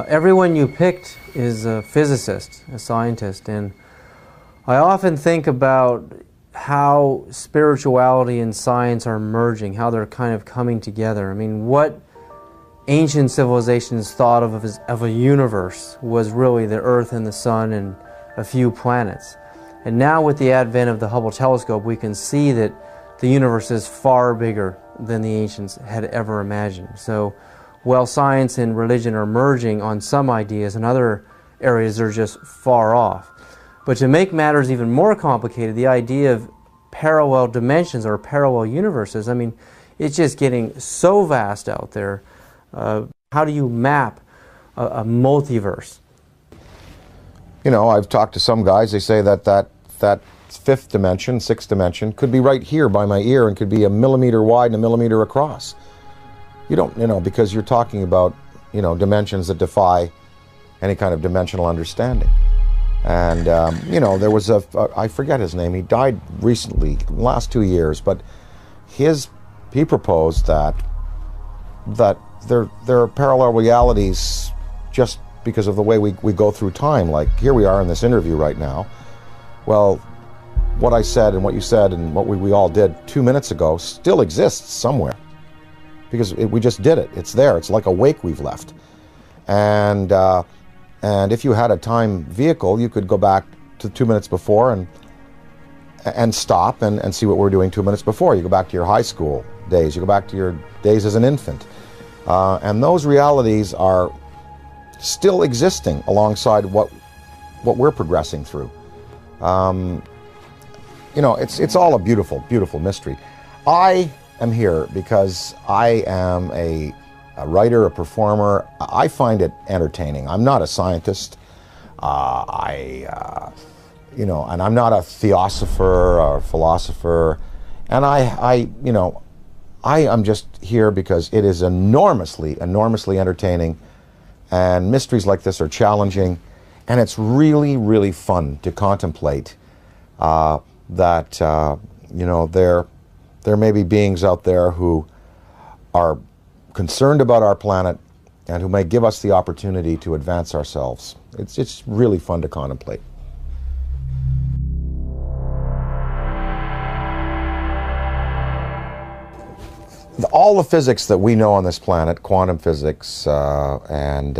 Everyone you picked is a physicist, a scientist, and I often think about how spirituality and science are merging, how they're kind of coming together. I mean, what ancient civilizations thought of a universe was really the Earth and the Sun and a few planets. And now with the advent of the Hubble telescope, we can see that the universe is far bigger than the ancients had ever imagined. So while science and religion are merging on some ideas, in other areas they're just far off. But to make matters even more complicated, the idea of parallel dimensions or parallel universes, I mean, it's just getting so vast out there. How do you map a multiverse? You know, I've talked to some guys, they say that fifth dimension, sixth dimension, could be right here by my ear and could be a millimeter wide and a millimeter across. You don't, because you're talking about, dimensions that defy any kind of dimensional understanding. And, there was I forget his name, he died recently, in the last 2 years, but he proposed that there are parallel realities just because of the way we go through time. Like here we are in this interview right now. Well, what I said and what you said and what we all did 2 minutes ago still exists somewhere because we just did it. It's there. It's like a wake we've left. And if you had a time vehicle, you could go back to 2 minutes before and stop and see what we're doing 2 minutes before. You go back to your high school days. You go back to your days as an infant. And those realities are still existing alongside what we're progressing through. It's all a beautiful, beautiful mystery. I am here because I am a writer, a performer. I find it entertaining. I'm not a scientist. And I'm not a theosopher or philosopher. And I am just here because it is enormously, enormously entertaining. And mysteries like this are challenging. And it's really, really fun to contemplate that, there may be beings out there who are concerned about our planet and who may give us the opportunity to advance ourselves. It's really fun to contemplate. All the physics that we know on this planet, quantum physics and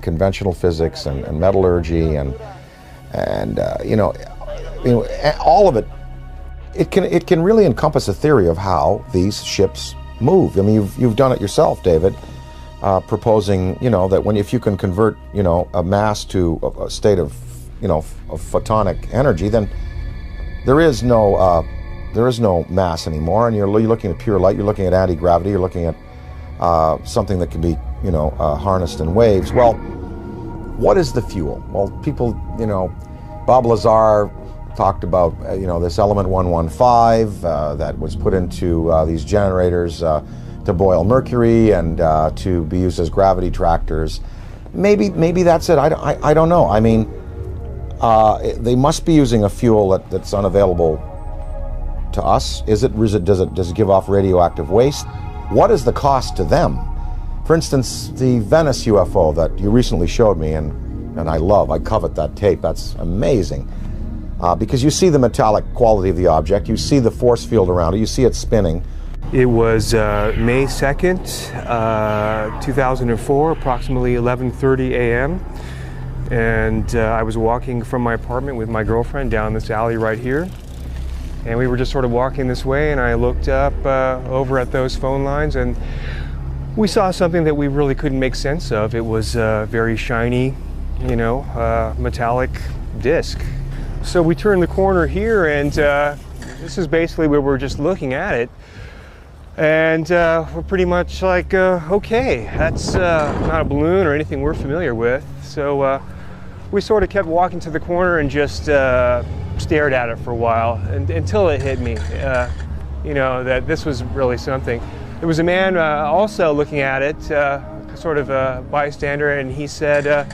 conventional physics and metallurgy and all of it, it can really encompass a theory of how these ships move. I mean, you've done it yourself, David, proposing that if you can convert a mass to a state of of photonic energy, then there is no mass anymore, and you're looking at pure light. You're looking at anti-gravity. You're looking at something that can be harnessed in waves. Well, what is the fuel? Well, people, Bob Lazar talked about this element 115 that was put into these generators to boil mercury and to be used as gravity tractors. Maybe that's it. I don't know. I mean, they must be using a fuel that's unavailable to us. Does it give off radioactive waste? What is the cost to them? For instance, the Venice UFO that you recently showed me, and I covet that tape. That's amazing. Because you see the metallic quality of the object, you see the force field around it, you see it spinning. It was May 2nd, 2004, approximately 11:30 a.m. And I was walking from my apartment with my girlfriend down this alley right here. And we were just sort of walking this way, and I looked up over at those phone lines, and we saw something that we really couldn't make sense of. It was a very shiny, metallic disc. So we turned the corner here, and this is basically where we're just looking at it. And we're pretty much like, okay, that's not a balloon or anything we're familiar with. So we sort of kept walking to the corner and just stared at it for a while until it hit me, that this was really something. There was a man also looking at it, sort of a bystander, and he said,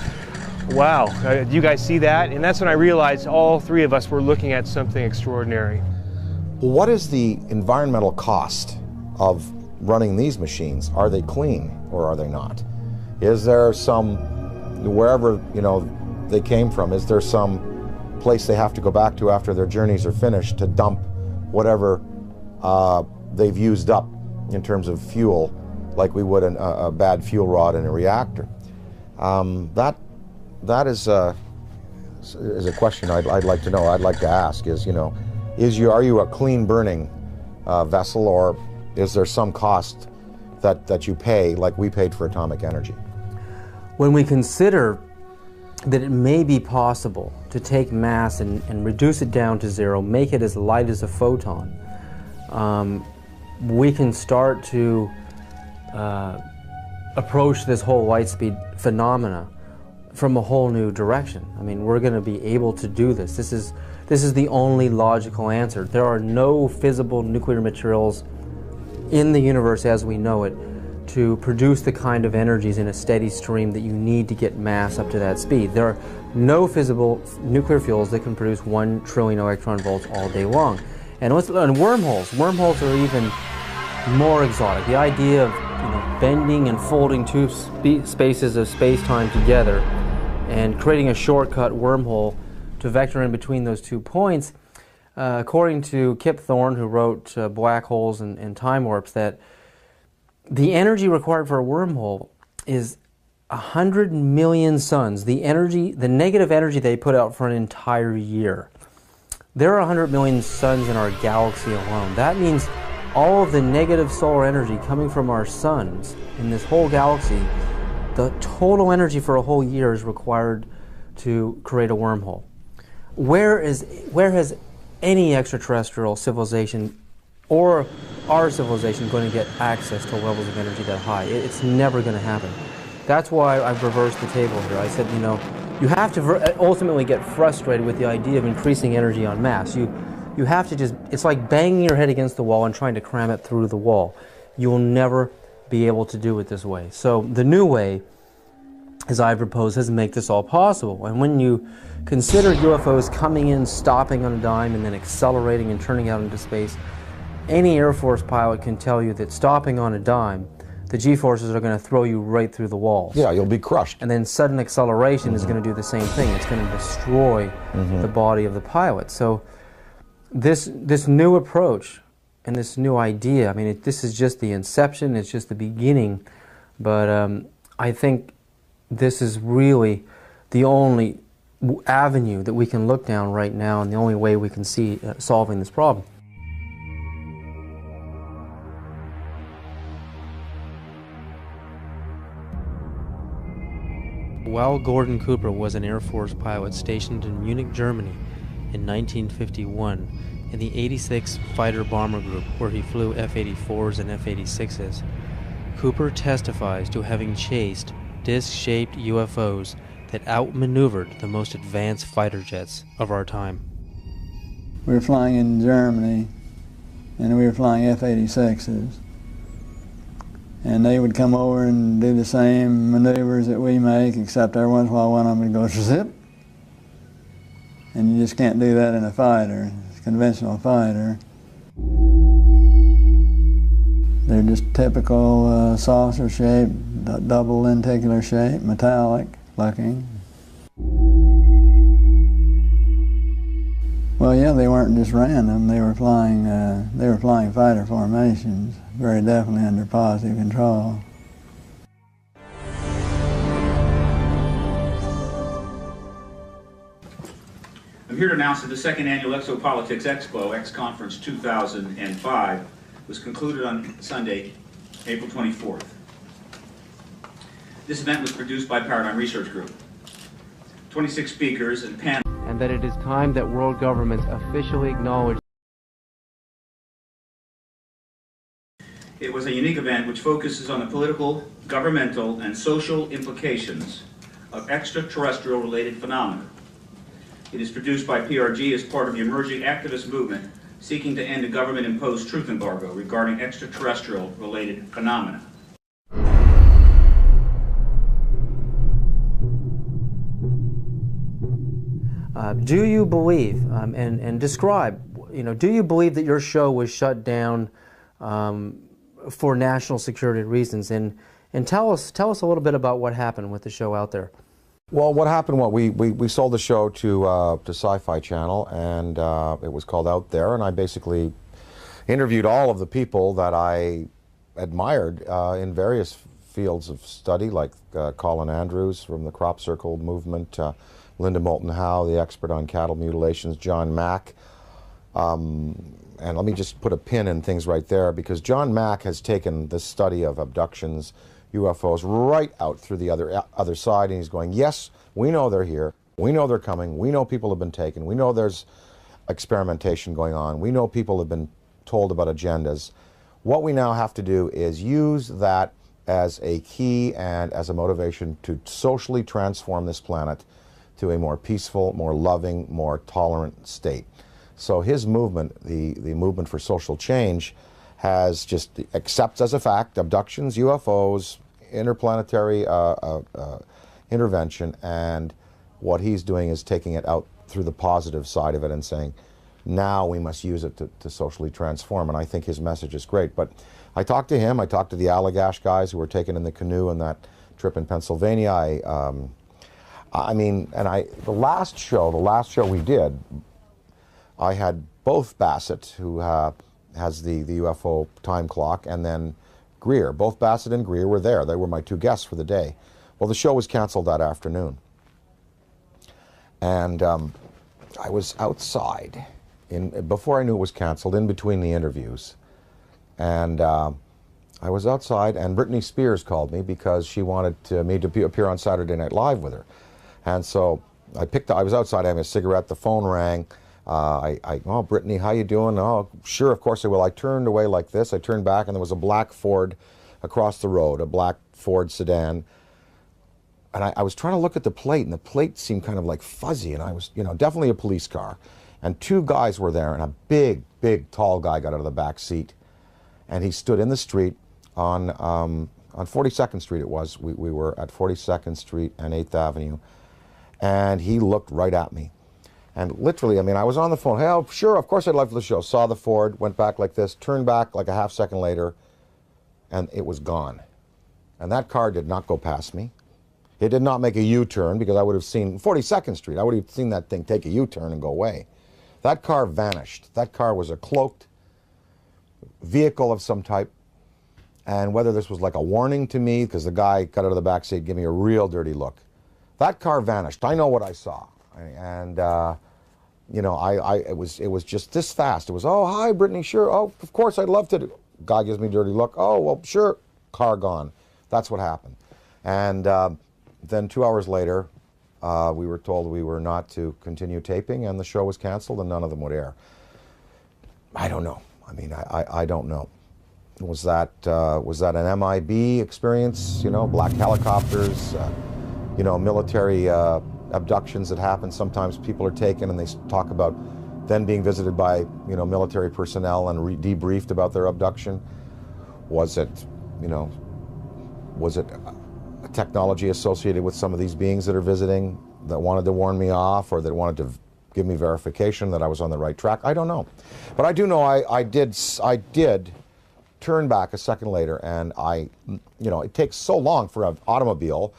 wow, do you guys see that? And that's when I realized all three of us were looking at something extraordinary. What is the environmental cost of running these machines? Are they clean or are they not? Is there some, wherever they came from, is there some place they have to go back to after their journeys are finished to dump whatever they've used up in terms of fuel, like we would a bad fuel rod in a reactor? That is a question I'd like to know. I'd like to ask are you a clean burning vessel, or is there some cost that you pay like we paid for atomic energy? When we consider that it may be possible to take mass and reduce it down to zero, make it as light as a photon, we can start to approach this whole light speed phenomena from a whole new direction. I mean, we're going to be able to do this. This This is the only logical answer. There are no fissile nuclear materials in the universe as we know it to produce the kind of energies in a steady stream that you need to get mass up to that speed. There are no fissile nuclear fuels that can produce 1 trillion electron volts all day long. And wormholes are even more exotic. The idea of bending and folding two spaces of space-time together and creating a shortcut wormhole to vector in between those 2 points, according to Kip Thorne, who wrote Black Holes and Time Warps, that the energy required for a wormhole is 100 million suns, the negative energy they put out for an entire year. There are 100 million suns in our galaxy alone. That means all of the negative solar energy coming from our suns in this whole galaxy, the total energy for a whole year is required to create a wormhole. Where has any extraterrestrial civilization or our civilization going to get access to levels of energy that high? It's never going to happen. That's why I've reversed the table here. I said, you have to ultimately get frustrated with the idea of increasing energy en masse. You have to it's like banging your head against the wall and trying to cram it through the wall. You will never be able to do it this way. So the new way, as I propose, is to make this all possible. And when you consider UFOs coming in, stopping on a dime, and then accelerating and turning out into space, any Air Force pilot can tell you that stopping on a dime, the G-forces are going to throw you right through the walls. Yeah, you'll be crushed. And then sudden acceleration is going to do the same thing. It's going to destroy the body of the pilot. So this new approach and this new idea, I mean, this is just the inception, it's just the beginning, but I think this is really the only avenue that we can look down right now and the only way we can see solving this problem. While Gordon Cooper was an Air Force pilot stationed in Munich, Germany in 1951 in the 86th Fighter Bomber Group, where he flew F-84s and F-86s, Cooper testifies to having chased disc-shaped UFOs that outmaneuvered the most advanced fighter jets of our time. We were flying in Germany, and we were flying F-86s. And they would come over and do the same maneuvers that we make, except every once in a while one of them would go zip. And you just can't do that in a fighter, a conventional fighter. They're just typical saucer shape, double lenticular shape, metallic looking. Well, yeah, they weren't just random. They were flying fighter formations, very definitely under positive control. I'm here to announce that the second annual Exopolitics Expo, X-Conference 2005, was concluded on Sunday, April 24th. This event was produced by Paradigm Research Group. 26 speakers and panels. And that it is time that world governments officially acknowledge. It was a unique event which focuses on the political, governmental, and social implications of extraterrestrial-related phenomena. It is produced by PRG as part of the emerging activist movement seeking to end a government-imposed truth embargo regarding extraterrestrial-related phenomena. Do you believe, and describe, do you believe that your show was shut down for national security reasons? And tell us a little bit about what happened with the show out there. Well, what happened, we sold the show to Sci-Fi Channel, and it was called Out There, and I basically interviewed all of the people that I admired in various fields of study, like Colin Andrews from the Crop Circle movement, Linda Moulton Howe, the expert on cattle mutilations, John Mack. And let me just put a pin in things right there, because John Mack has taken the study of abductions, UFOs, right out through the other side, and he's going, yes, we know they're here, we know they're coming, we know people have been taken, we know there's experimentation going on, we know people have been told about agendas. What we now have to do is use that as a key and as a motivation to socially transform this planet to a more peaceful, more loving, more tolerant state. So his movement, the movement for social change, has just accepts as a fact abductions, UFOs, interplanetary intervention, and what he's doing is taking it out through the positive side of it and saying, now we must use it to socially transform. And I think his message is great. But I talked to him, I talked to the Allagash guys who were taken in the canoe on that trip in Pennsylvania. The last show we did, I had both Bassett, who has the UFO time clock, and then Greer. Both Bassett and Greer were there. They were my two guests for the day. Well, the show was canceled that afternoon. And I was outside, before I knew it was canceled, in between the interviews. And I was outside, and Britney Spears called me because she wanted me to appear on Saturday Night Live with her. And so I was outside having a cigarette, the phone rang. Oh, Brittany, how you doing? Oh, sure, of course I will. I turned away like this. I turned back, and there was a black Ford across the road, a black Ford sedan. And I was trying to look at the plate, and the plate seemed kind of like fuzzy, and I was, definitely a police car. And two guys were there, and a big, big, tall guy got out of the back seat, and he stood in the street on 42nd Street it was. We were at 42nd Street and 8th Avenue, and he looked right at me. And literally, I was on the phone. Hey, oh, sure, of course I'd love for the show. Saw the Ford, went back like this, turned back like a half second later, and it was gone. And that car did not go past me. It did not make a U-turn, because I would have seen 42nd Street. I would have seen that thing take a U-turn and go away. That car vanished. That car was a cloaked vehicle of some type. And whether this was like a warning to me, because the guy got out of the back seat, gave me a real dirty look. That car vanished. I know what I saw. And, it was just this fast. It was, oh, hi, Brittany, sure. Oh, of course, I'd love to. Guy gives me a dirty look. Oh, well, sure. Car gone. That's what happened. And then 2 hours later, we were told we were not to continue taping, and the show was canceled, and none of them would air. I don't know. I don't know. Was that an MIB experience? Black helicopters, military abductions that happen. Sometimes people are taken and they talk about then being visited by, military personnel and debriefed about their abduction. Was it a technology associated with some of these beings that are visiting that wanted to warn me off, or that wanted to give me verification that I was on the right track? I don't know. But I do know I did turn back a second later, and it takes so long for an automobile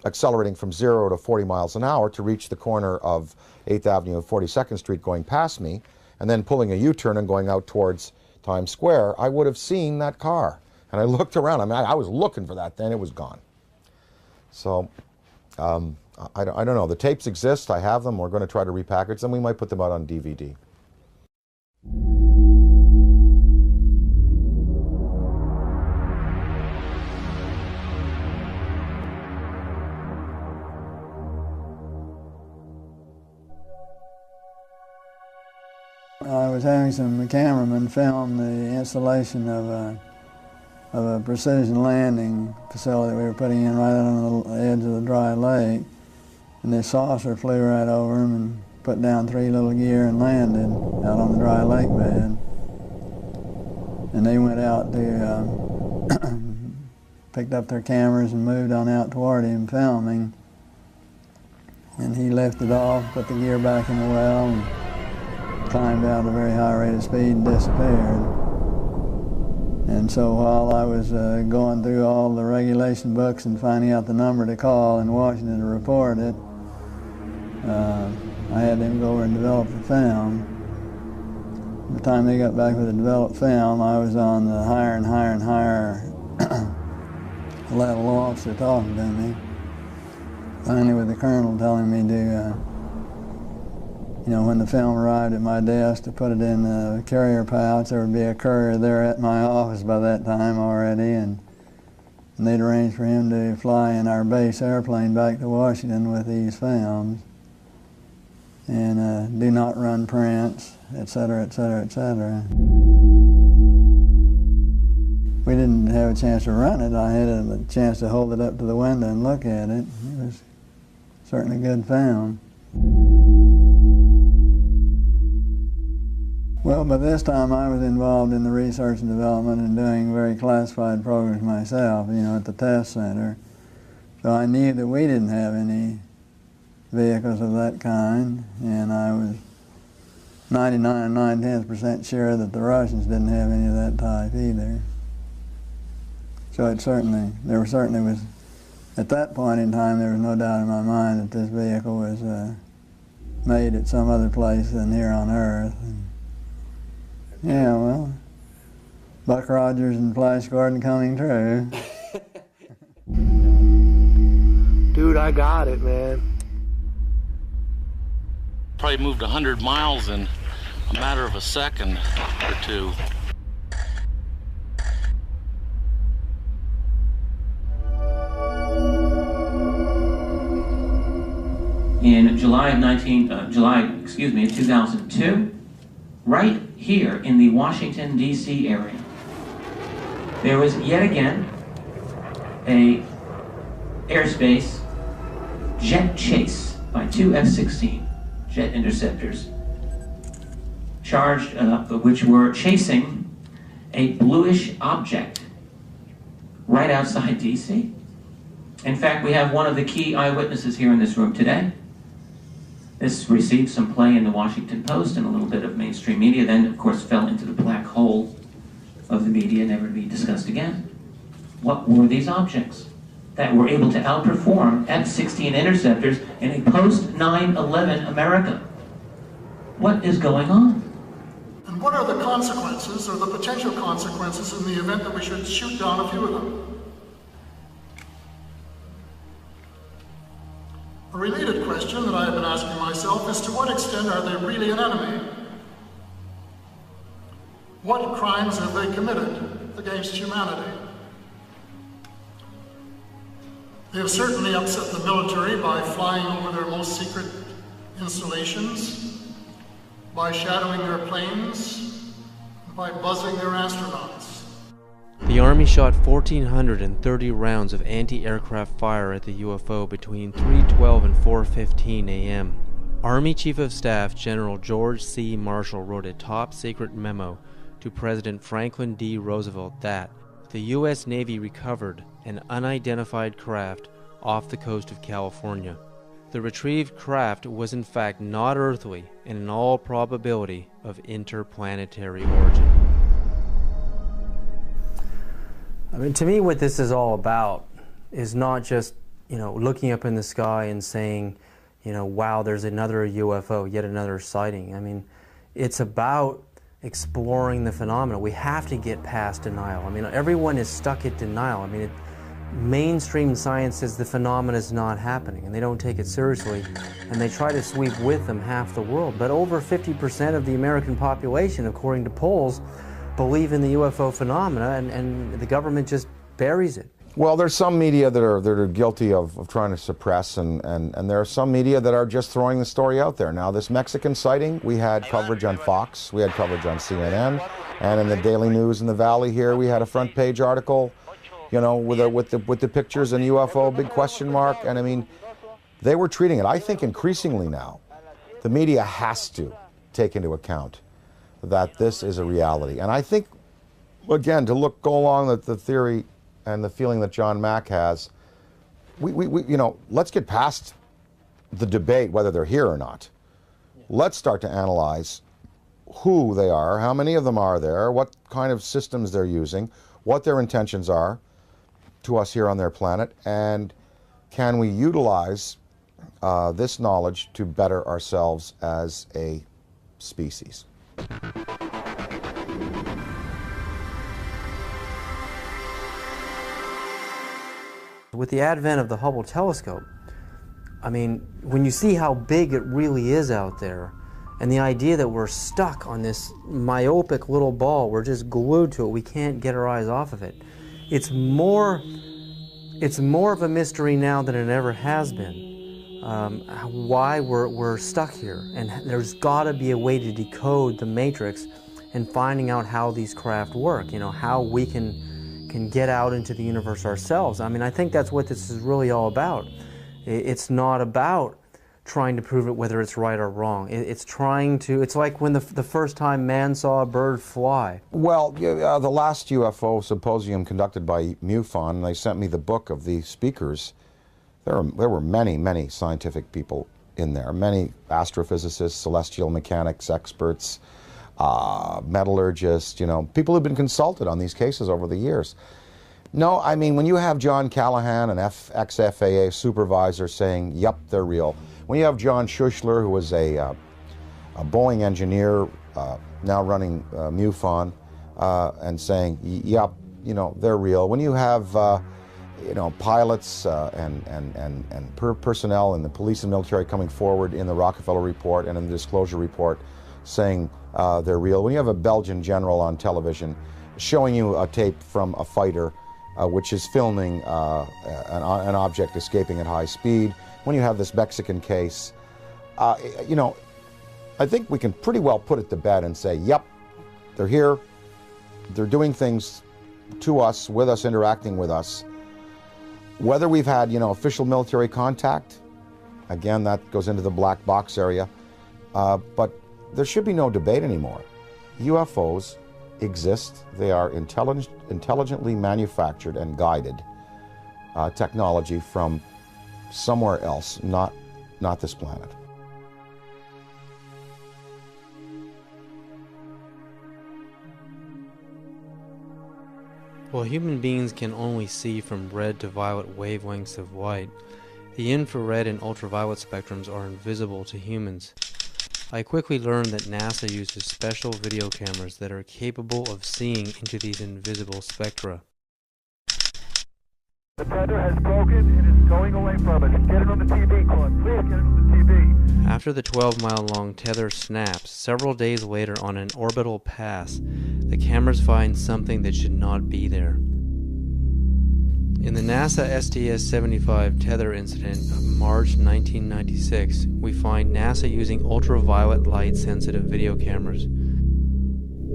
accelerating from 0 to 40 miles an hour to reach the corner of 8th Avenue and 42nd Street going past me, and then pulling a U-turn and going out towards Times Square. I would have seen that car. And I looked around. I was looking for that then. It was gone. So, I don't know. The tapes exist. I have them. We're going to try to repackage them. We might put them out on DVD. I was having some cameramen film the installation of a precision landing facility we were putting in right on the edge of the dry lake. And this saucer flew right over them and put down 3 little gear and landed out on the dry lake bed. And they went out to, picked up their cameras and moved on out toward him filming. And he lifted off, put the gear back in the well, and climbed out at a very high rate of speed and disappeared. And so while I was going through all the regulation books and finding out the number to call in Washington to report it, I had them go over and develop the film. By the time they got back with the developed film, I was on the higher and higher and higher level officer talking to me. Finally with the colonel telling me to when the film arrived at my desk, to put it in the carrier pouch. There would be a courier there at my office by that time already, and they'd arranged for him to fly in our base airplane back to Washington with these films, and do not run prints, etc., etc., etc. We didn't have a chance to run it. I had a chance to hold it up to the window and look at it. It was certainly good found. Well, by this time I was involved in the research and development and doing very classified programs myself, at the test center. So I knew that we didn't have any vehicles of that kind, and I was 99 9/10% sure that the Russians didn't have any of that type either. So there certainly was, at that point in time, there was no doubt in my mind that this vehicle was made at some other place than here on Earth. Yeah, well, Buck Rogers and Flash Gordon coming true. Dude, I got it, man. Probably moved 100 miles in a matter of a second or two. In July of 2002, right here in the Washington, D.C. area, there was yet again a airspace jet chase by two F-16 jet interceptors, which were chasing a bluish object right outside D.C. In fact, we have one of the key eyewitnesses here in this room today. This received some play in the Washington Post and a little bit of mainstream media, then of course fell into the black hole of the media, never to be discussed again. What were these objects that were able to outperform F-16 interceptors in a post-9/11 America? What is going on? And what are the consequences, or the potential consequences, in the event that we should shoot down a few of them? A related question that I have been asking myself is, to what extent are they really an enemy? What crimes have they committed against humanity? They have certainly upset the military by flying over their most secret installations, by shadowing their planes, by buzzing their astronauts. The Army shot 1,430 rounds of anti-aircraft fire at the UFO between 3:12 and 4:15 a.m. Army Chief of Staff General George C. Marshall wrote a top-secret memo to President Franklin D. Roosevelt that the U.S. Navy recovered an unidentified craft off the coast of California. The retrieved craft was in fact not earthly and in all probability of interplanetary origin. I mean, to me, what this is all about is not just, looking up in the sky and saying, wow, there's another UFO, yet another sighting. I mean, it's about exploring the phenomena. We have to get past denial. I mean, everyone is stuck at denial. I mean, mainstream science says the phenomena is not happening, and they don't take it seriously, and they try to sweep with them half the world. But over 50% of the American population, according to polls, believe in the UFO phenomena, and the government just buries it. Well, there's some media that are guilty of trying to suppress, and there are some media that are just throwing the story out there. Now, this Mexican sighting, we had coverage on Fox, we had coverage on CNN, and in the Daily News in the Valley here, we had a front page article, with the pictures and UFO, big question mark, and I mean, they were treating it. I think increasingly now, the media has to take into account that this is a reality. And I think, again, go along with the theory and the feeling that John Mack has, let's get past the debate whether they're here or not. Let's start to analyze who they are, how many of them are there, what kind of systems they're using, what their intentions are to us here on their planet, and can we utilize this knowledge to better ourselves as a species. With the advent of the Hubble telescope, I mean, when you see how big it really is out there, and the idea that we're stuck on this myopic little ball, we're just glued to it, we can't get our eyes off of it. It's more of a mystery now than it ever has been. Why we're stuck here, and there's got to be a way to decode the matrix and finding out how these craft work, how we can get out into the universe ourselves. I mean, I think that's what this is really all about, It's not about trying to prove it whether it's right or wrong. It's trying to, it's like when the first time man saw a bird fly. Well, the last UFO symposium conducted by MUFON, they sent me the book of the speakers. There were many, many scientific people in there, many astrophysicists, celestial mechanics experts, metallurgists, people who've been consulted on these cases over the years. No, I mean, when you have John Callahan, an ex-FAA supervisor, saying, yep, they're real. When you have John Schuessler, who was a Boeing engineer, now running MUFON, and saying, yep, they're real. When you have, pilots and personnel in the police and military coming forward in the Rockefeller Report and in the Disclosure Report saying they're real. When you have a Belgian general on television showing you a tape from a fighter which is filming an object escaping at high speed, when you have this Mexican case, I think we can pretty well put it to bed and say, yep, they're here, they're doing things to us, with us, interacting with us. Whether we've had, official military contact, again, that goes into the black box area, but there should be no debate anymore. UFOs exist. They are intelligently manufactured and guided technology from somewhere else, not this planet. While human beings can only see from red to violet wavelengths of light, the infrared and ultraviolet spectrums are invisible to humans. I quickly learned that NASA uses special video cameras that are capable of seeing into these invisible spectra. The tether has broken and is going away from us. Get it on the TV, Claude. Please get it on the TV. After the 12-mile-long tether snaps, several days later on an orbital pass, the cameras find something that should not be there. In the NASA STS-75 tether incident of March 1996, we find NASA using ultraviolet light-sensitive video cameras.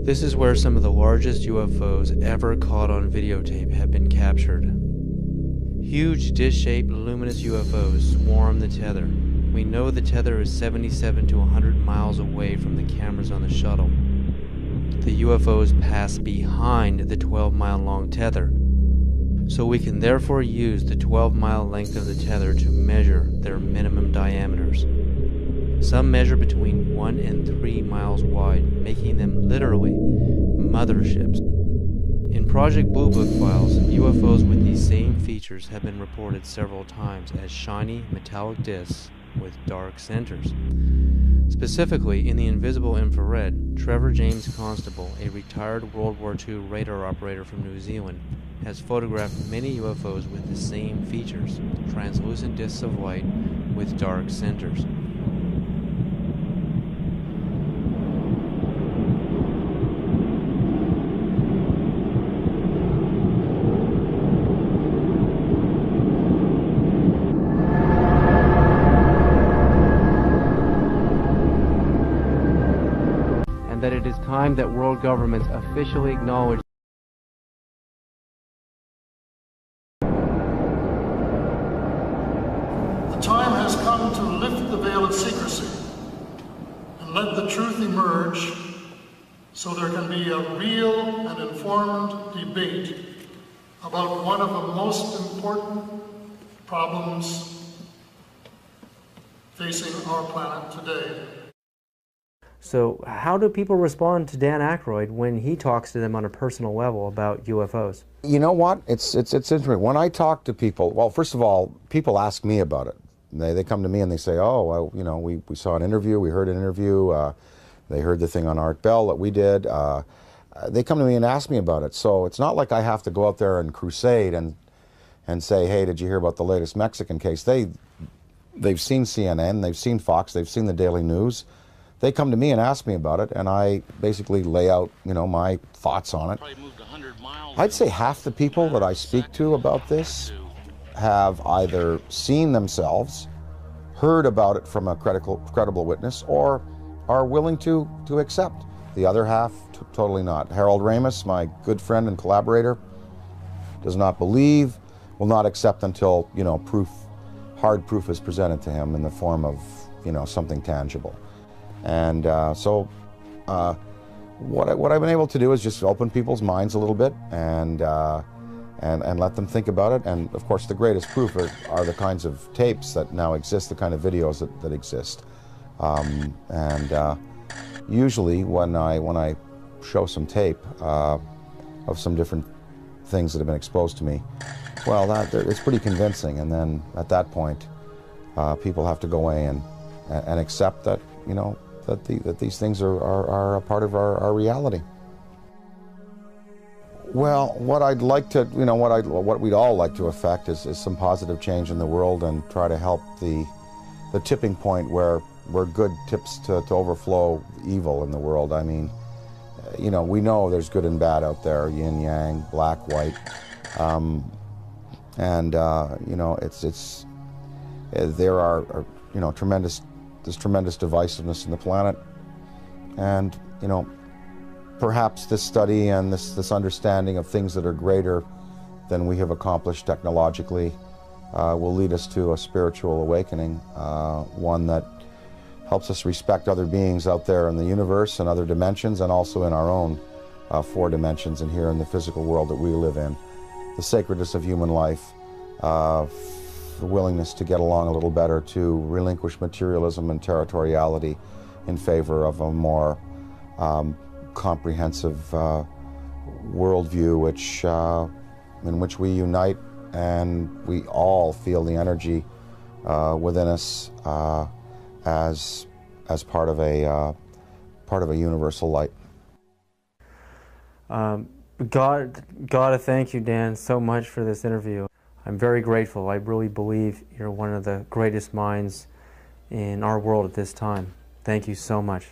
This is where some of the largest UFOs ever caught on videotape have been captured. Huge dish-shaped luminous UFOs swarm the tether. We know the tether is 77 to 100 miles away from the cameras on the shuttle. The UFOs pass behind the 12-mile-long tether, so we can therefore use the 12-mile length of the tether to measure their minimum diameters. Some measure between 1 and 3 miles wide, making them literally motherships. In Project Blue Book files, UFOs with these same features have been reported several times as shiny metallic discs with dark centers. Specifically, in the invisible infrared, Trevor James Constable, a retired World War II radar operator from New Zealand, has photographed many UFOs with the same features, translucent discs of light with dark centers. That it is time that world governments officially acknowledge the time has come to lift the veil of secrecy and let the truth emerge so there can be a real and informed debate about one of the most important problems facing our planet today. So how do people respond to Dan Aykroyd when he talks to them on a personal level about UFOs? You know what? It's interesting. When I talk to people, well, first of all, people ask me about it. They come to me and they say, oh, well, we saw an interview, we heard an interview, they heard the thing on Art Bell that we did. They come to me and ask me about it. So it's not like I have to go out there and crusade and say, hey, did you hear about the latest Mexican case? They've seen CNN, they've seen Fox, they've seen the Daily News. They come to me and ask me about it, and I basically lay out, my thoughts on it. I'd say half the people that I speak to about this have either seen themselves, heard about it from a credible witness, or are willing to accept. The other half, totally not. Harold Ramis, my good friend and collaborator, does not believe, will not accept until, proof hard proof is presented to him in the form of, something tangible. And what I've been able to do is just open people's minds a little bit and let them think about it. And of course, the greatest proof are the kinds of tapes that now exist, the kind of videos that exist. Usually, when I show some tape of some different things that have been exposed to me, well, it's pretty convincing. And then at that point, people have to go away and accept that that these things are a part of our reality. Well, what I'd like to, what we'd all like to affect is some positive change in the world and try to help the tipping point where good tips to overflow evil in the world. I mean, we know there's good and bad out there, yin yang, black, white, there's tremendous divisiveness in the planet, and perhaps this study and this understanding of things that are greater than we have accomplished technologically will lead us to a spiritual awakening, one that helps us respect other beings out there in the universe and other dimensions, and also in our own 4 dimensions and here in the physical world that we live in. The sacredness of human life, the willingness to get along a little better, to relinquish materialism and territoriality in favor of a more comprehensive worldview, in which we unite and we all feel the energy within us as part of a universal light. Gotta thank you, Dan, so much for this interview. I'm very grateful. I really believe you're one of the greatest minds in our world at this time. Thank you so much.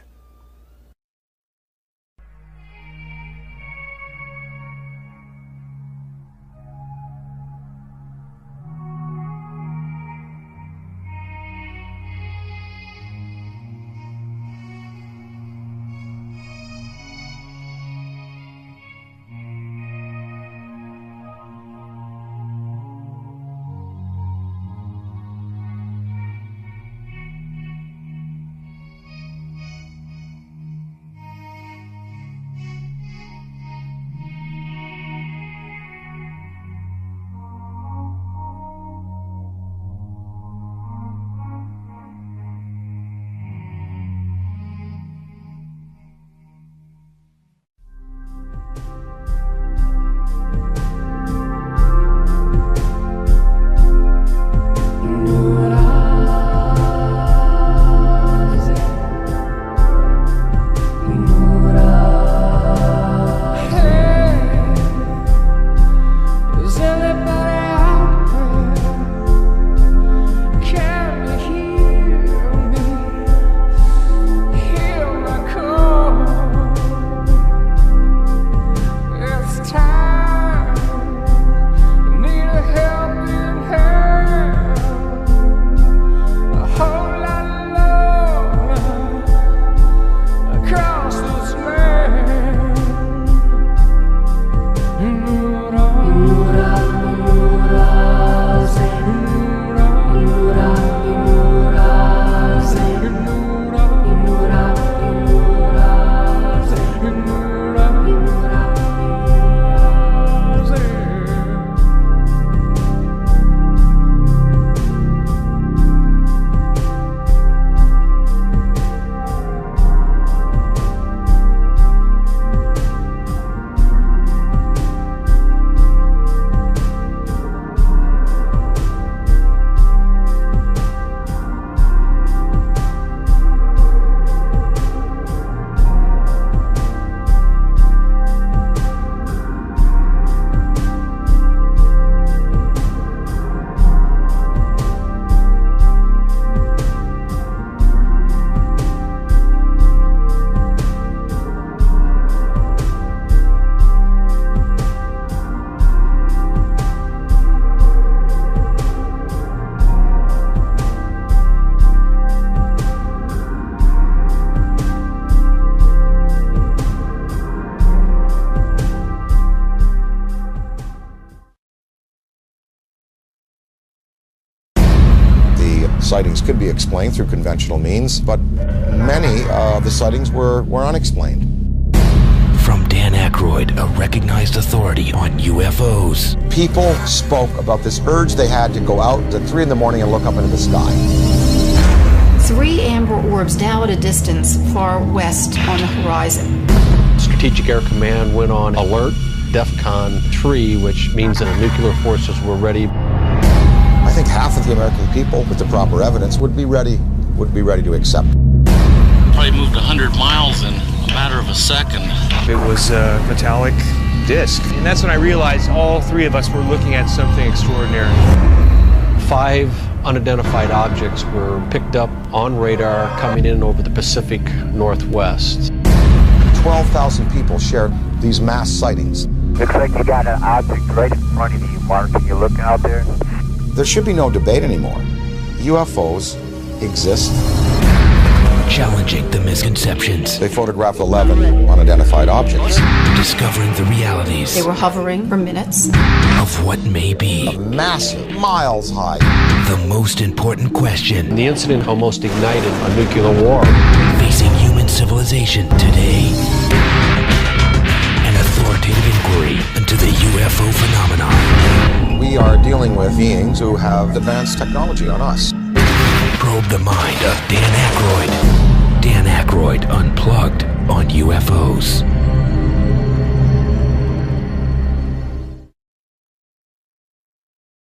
sightings could be explained through conventional means, but many of the sightings were unexplained. From Dan Aykroyd, a recognized authority on UFOs. People spoke about this urge they had to go out at 3 in the morning and look up into the sky. 3 amber orbs now at a distance far west on the horizon. Strategic Air Command went on alert, DEFCON 3, which means that the nuclear forces were ready. I think half of the American people, with the proper evidence, would be ready to accept. Probably moved 100 miles in a matter of a second. It was a metallic disc, and that's when I realized all 3 of us were looking at something extraordinary. 5 unidentified objects were picked up on radar coming in over the Pacific Northwest. 12,000 people shared these mass sightings. Looks like you got an object right in front of you, Mark. Can you look out there? There should be no debate anymore. UFOs exist. Challenging the misconceptions. They photographed 11 unidentified objects. Discovering the realities. They were hovering for minutes. Of what may be. Massive, miles high. The most important question. The incident almost ignited a nuclear war. Facing human civilization today. An authoritative inquiry into the UFO phenomenon. We are dealing with beings who have advanced technology on us. Probe the mind of Dan Aykroyd. Dan Aykroyd Unplugged on UFOs.